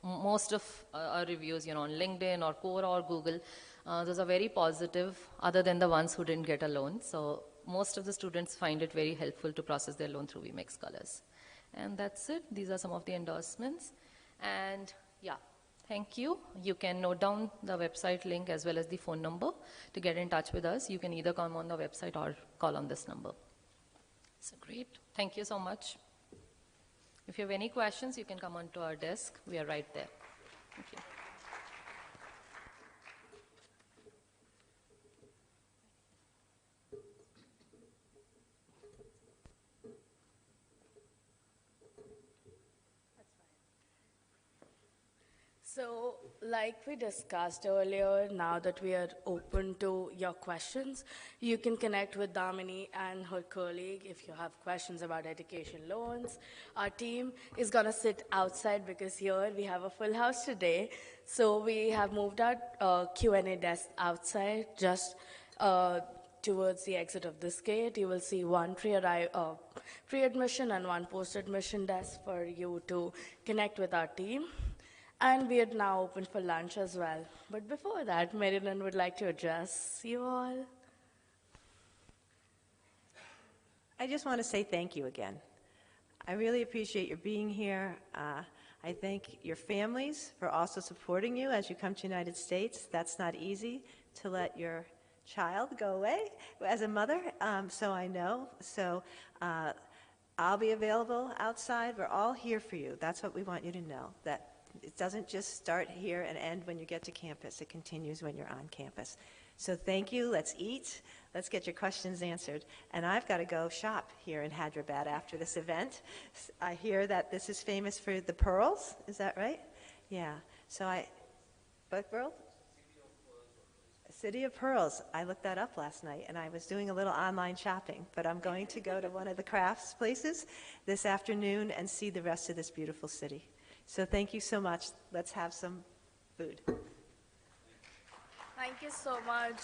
Speaker 14: most of our reviews, on LinkedIn or Quora or Google, those are very positive, other than the ones who didn't get a loan. So most of the students find it very helpful to process their loan through VMake Scholars. And that's it. These are some of the endorsements. And yeah. Thank you. You can note down the website link as well as the phone number to get in touch with us. You can either come on the website or call on this number. So great. Thank you so much. If you have any questions, you can come onto our desk. We are right there. Thank you.
Speaker 3: So, like we discussed earlier, now that we are open to your questions, you can connect with Damini and her colleague if you have questions about education loans. Our team is going to sit outside because here we have a full house today. So we have moved our Q&A desk outside just towards the exit of this gate. You will see one pre-admission and one post-admission desk for you to connect with our team. And we are now open for lunch as well. But before that, Marilyn would like to address you all.
Speaker 11: I just want to say thank you again. I really appreciate your being here. I thank your families for also supporting you as you come to the United States. That's not easy to let your child go away as a mother, so I know. So I'll be available outside. We're all here for you. That's what we want you to know, that it doesn't just start here and end when you get to campus. It continues when you're on campus. So thank you. Let's eat. Let's get your questions answered. And I've got to go shop here in Hyderabad after this event. I hear that this is famous for the pearls. Is that right? Yeah. So what world? City of Pearls. I looked that up last night, and I was doing a little online shopping. But I'm going to go to one of the crafts places this afternoon and see the rest of this beautiful city. So thank you so much. Let's have some food.
Speaker 3: Thank you so much,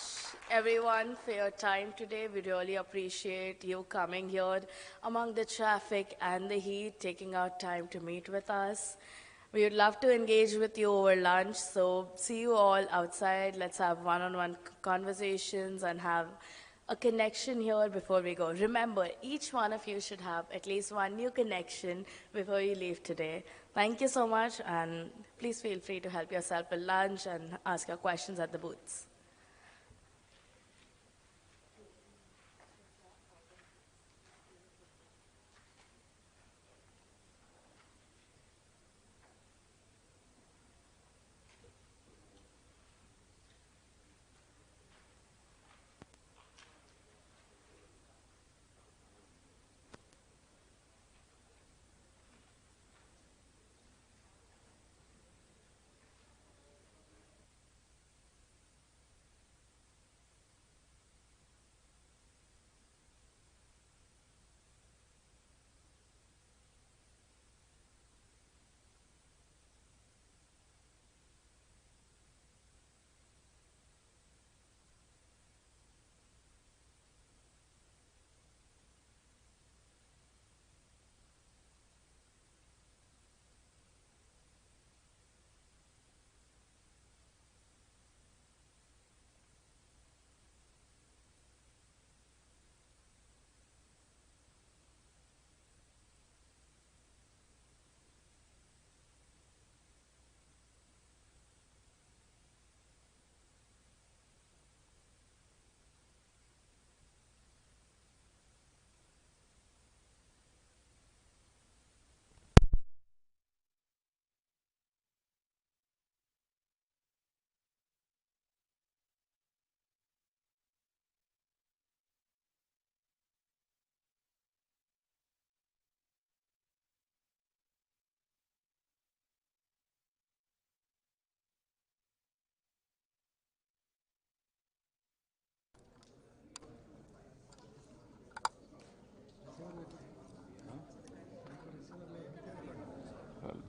Speaker 3: everyone, for your time today. We really appreciate you coming here among the traffic and the heat, taking out time to meet with us. We would love to engage with you over lunch, so see you all outside. Let's have one-on-one conversations and have a connection here before we go. Remember, each one of you should have at least one new connection before you leave today. Thank you so much, and please feel free to help yourself with lunch and ask your questions at the booths.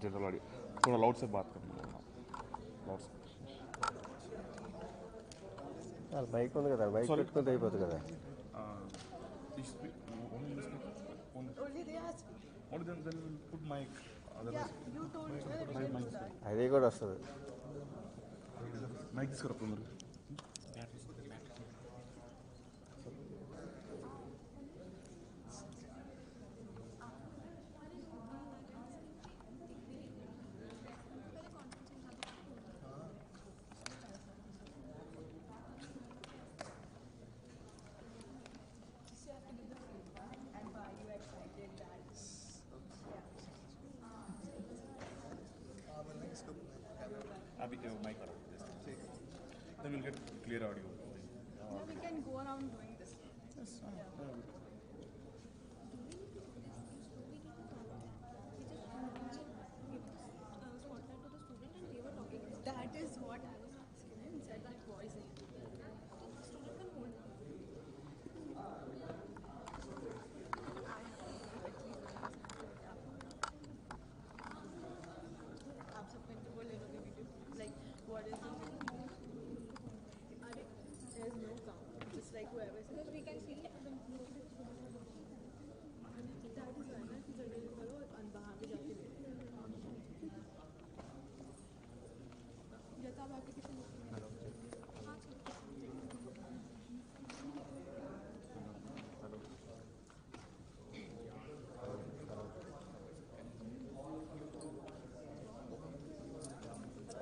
Speaker 15: General audio थोड़ा loud से बात करना loud से
Speaker 4: bike ఉంది కదా bike పెట్టుకుంటే అయిపోతుంది కదా అది కూడా వస్తుంది
Speaker 15: మైక్ తీసుకురా మీరు mic then we'll get clear audio.
Speaker 12: Yeah, we can go around doing this.
Speaker 15: Yes,
Speaker 12: Spotlight to the student and they were talking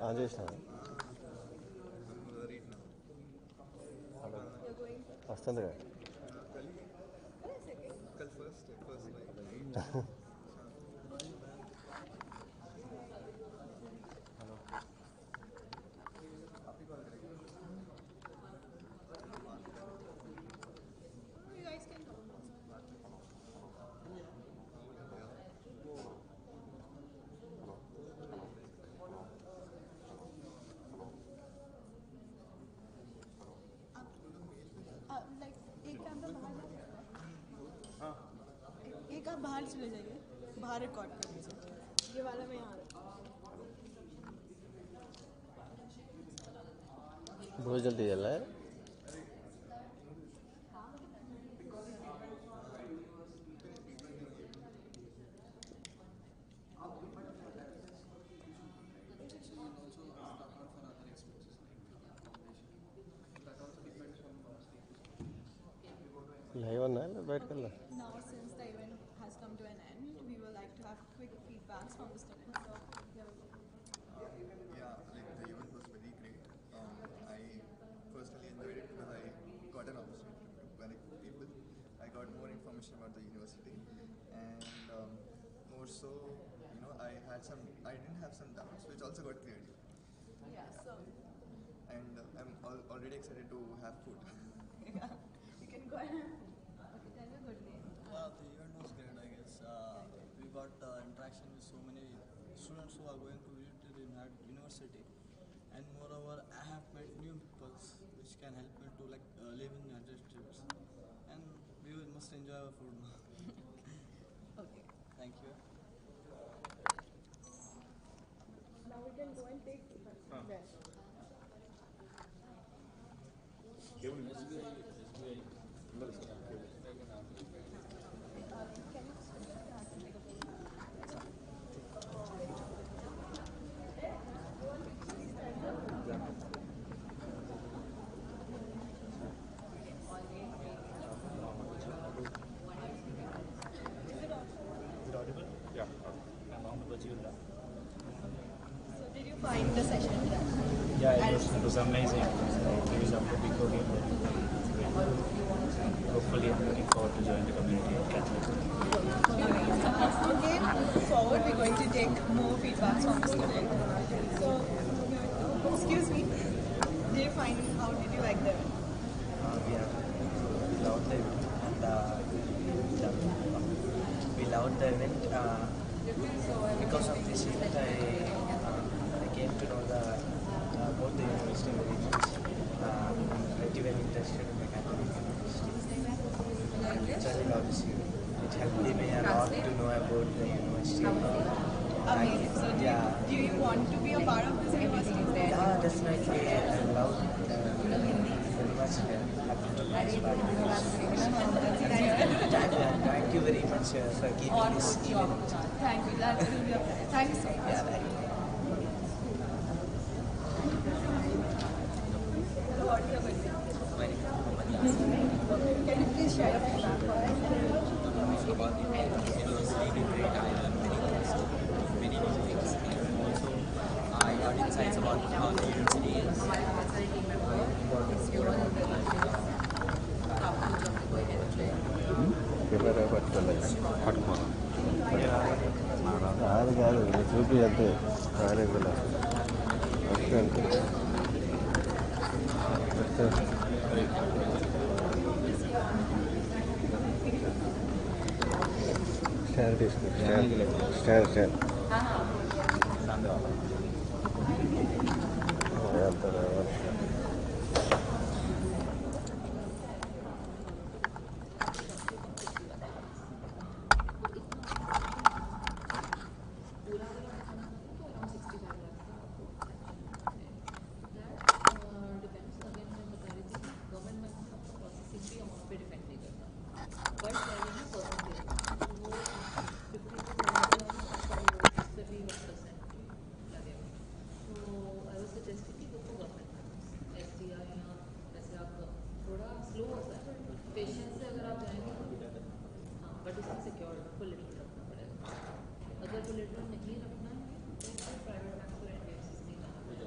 Speaker 4: on చేసిన వస్తుంది కదా
Speaker 9: You guys can talk. Like एक कैमरा बाहर एक आप बाहर चले जाइए बाहर रिकॉर्ड कर लीजिए ये वाला मैं यहाँ
Speaker 4: बहुत जल्दी चल रहा है लाइव ऑन है बैठ कर ला
Speaker 9: Now, since the event has come to an end, we would like to have quick feedbacks from the students. So, here we go.
Speaker 16: Yeah, like the event was very great. I personally enjoyed it because I got an opportunity to connect with people. I got more information about the university, and more so, I didn't have some doubts, which also got cleared.
Speaker 9: Yeah, so.
Speaker 16: And I'm already excited to have food.
Speaker 9: Yeah, you can go ahead. Okay, tell your good name.
Speaker 17: The event was great, I guess. We got interaction with so many students who are going to visit the university, and moreover, I have met new people which can help me to live in United States, and we must enjoy our food now.
Speaker 9: Okay.
Speaker 17: Thank you.
Speaker 12: Now we can go and take rest.
Speaker 9: So, did you find the session?
Speaker 18: Yeah, it was amazing. It was a big game. Hopefully, I'm looking forward to join the community of Catholic.
Speaker 9: Okay, moving forward, we're going to take more feedbacks from the student. So, excuse me, how did you like the event?
Speaker 2: We loved the event, and we loved the event. Because of this event, I came to know about the university very much. I'm pretty well interested in the Catholic University. I literally love this event. It helped me a lot to know about the university.
Speaker 9: Amazing. So, do you want to be a part of this university?
Speaker 2: Yeah, definitely. I love very much happy to be part of this. Thank you very much for giving this event.
Speaker 9: Thank you. That will be a pleasure. Thank you so much.
Speaker 2: Yeah, very much.
Speaker 9: What is your good name?
Speaker 2: My name is Mohammed.
Speaker 9: Can you please share your feedback for us?
Speaker 19: About the event, it was really great. I learned many new things. And also, I got insights about how the university is.
Speaker 4: కాదు కాదు చూపి అంతే కాలేదు కదా okay అంతే stand తీసుకో stand
Speaker 14: patience से अगर आप जाएंगे बट इसमें सिक्योर कोलेटरल रखना पड़ेगा अगर कोलेटरल नहीं रखना है तो प्राइवेट बैंक और एनबीएफसी नहीं जाना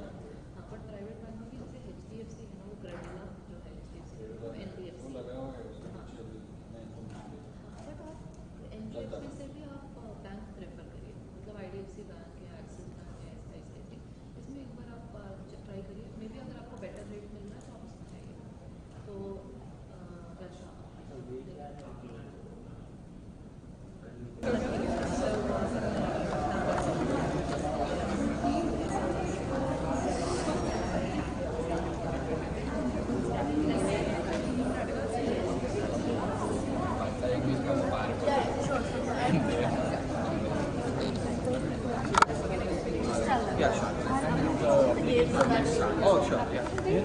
Speaker 5: Yeah.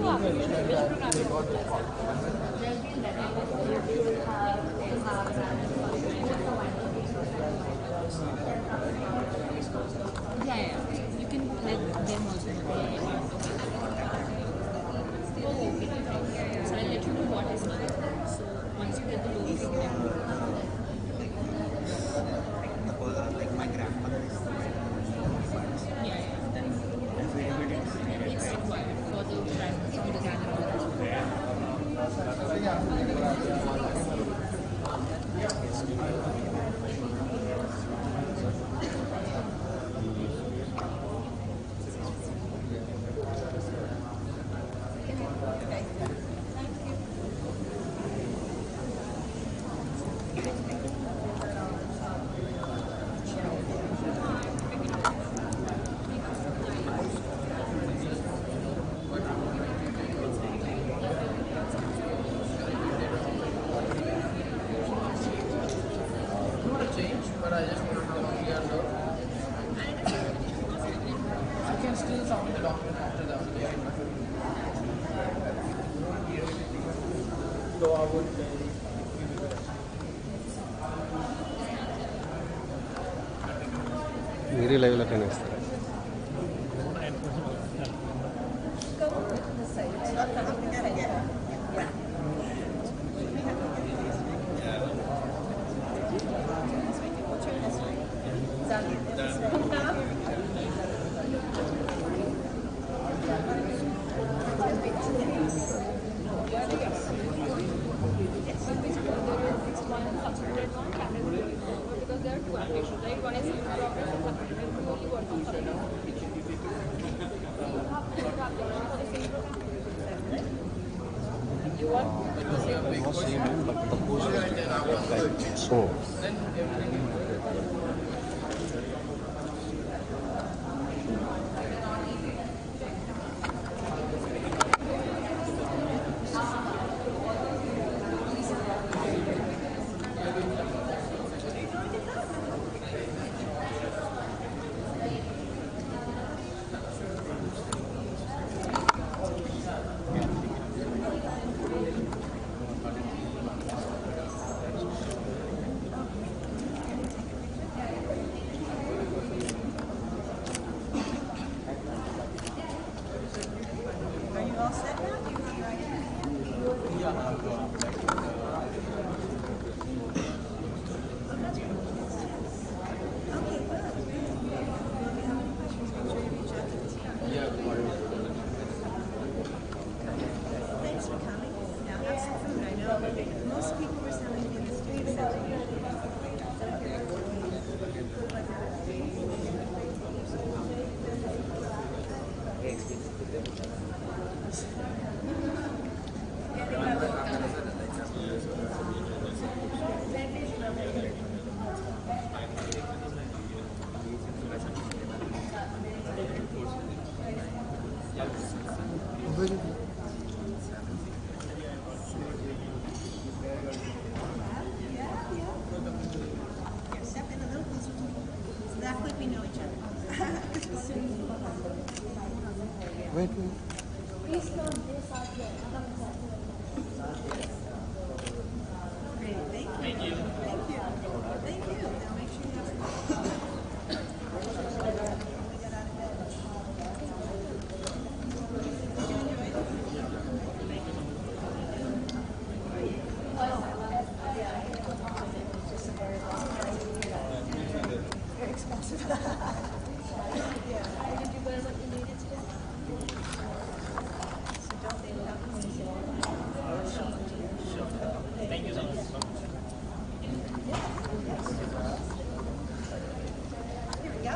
Speaker 5: You can let them also. Oh, okay. So I'll let you know what is mine. So once you get the logo from them.
Speaker 19: Like my grandmother is then
Speaker 5: It's required for the brand
Speaker 6: But I just want to know how years old. I can still submit the document after the so I would
Speaker 4: మీరే లైవ్లో కనిపిస్తారు
Speaker 12: Because there are two applications, right? One is in progress and submitted. You only work on submitted. You have another application for the same program. You want
Speaker 1: Thanks for coming. Now have some food. I know most people were selling in the streets. Step in a little closer to me. So that way we know each other.
Speaker 4: wait.
Speaker 12: please don't this out here.
Speaker 1: Great, thank you. Thank you. Thank you. Thank you. Now make sure you have some. Very expensive. Yeah. Did you learn what you needed today? So don't think about
Speaker 18: Thank you so much.
Speaker 1: Here we go.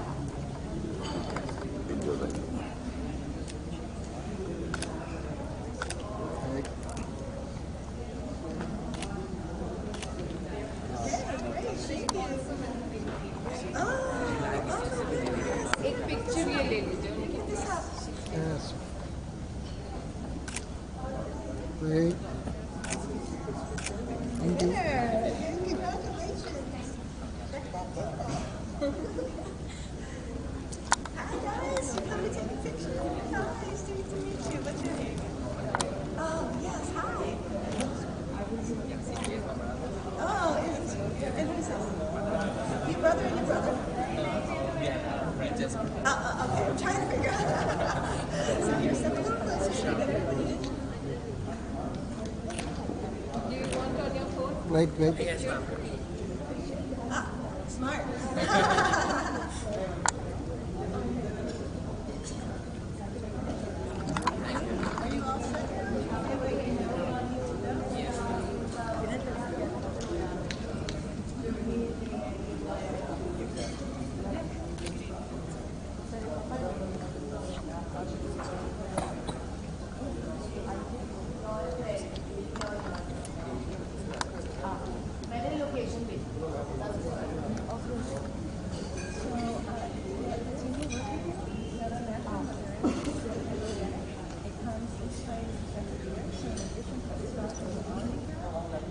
Speaker 3: एक picture ये ले लीजिए
Speaker 4: Yes. Wait. Thank you.
Speaker 1: Congratulations. Check that out. Hi guys, you come to take a picture. Hi, nice to meet you. What's your name?
Speaker 9: Okay, I'm trying to figure out. So you're so close.
Speaker 1: Do you want on your phone?
Speaker 20: Wait.
Speaker 2: Yes, ma'am.
Speaker 9: Smart.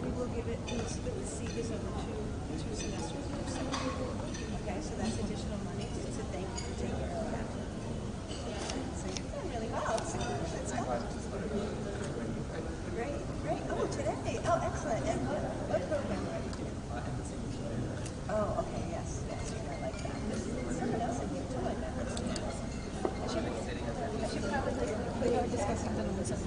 Speaker 1: We will give it, we'll split the seat is over two semesters. Okay, so that's additional money. It's a thank you for taking care of that. So you're doing really well. So let's go. Great. Oh, today. Oh, excellent. And what program are you doing? Oh, okay, yes. You're gonna like that. There's someone else in here too, I bet. I should probably, we are discussing the notes of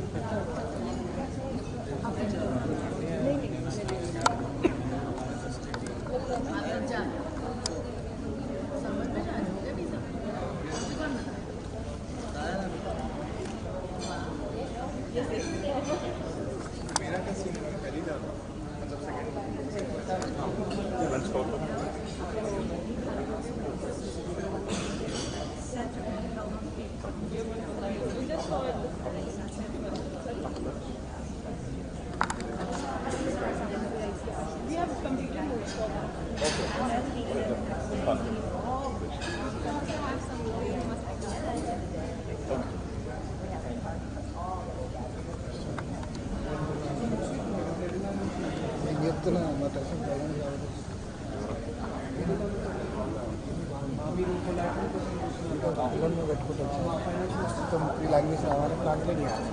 Speaker 1: we have computer notes for that.
Speaker 20: నేను చెప్తున్నా మా tension Jagan కావాలి ఆన్లైన్లో పెట్టుకుంటూ మొత్తం 3 language రావాలి translate చేయాలి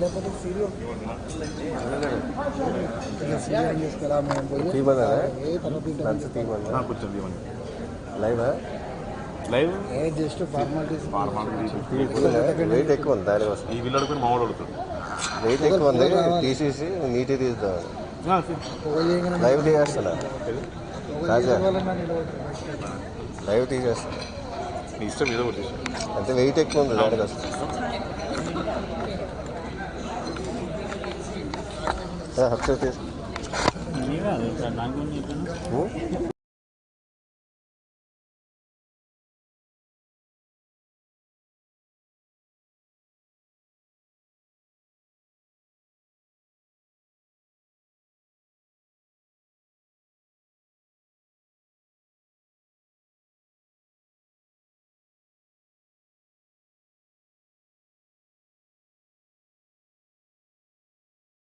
Speaker 20: లేకపోతే సీరియల్ చేసుకురా మేము పోయి ఏ జస్ట్ ఫార్మాలిటీస్
Speaker 4: వెయిట్ ఎక్కువ ఉంది దానికోసం
Speaker 15: ఈ వీళ్ళు అడుగుని మామూలు అడుగుతాడు
Speaker 4: వెయిట్ ఎక్కువ ఉంది తీసేసి నీట్గా తీద్దాం లైవ్ తీసేస్తున్నా లైవ్ తీసేస్తాను
Speaker 15: నీ ఇష్టం ఏదో ఒకటి
Speaker 4: అంటే వెయిట్ ఎక్కువ ఉంది దానికోసం హక్సెస్ తీసు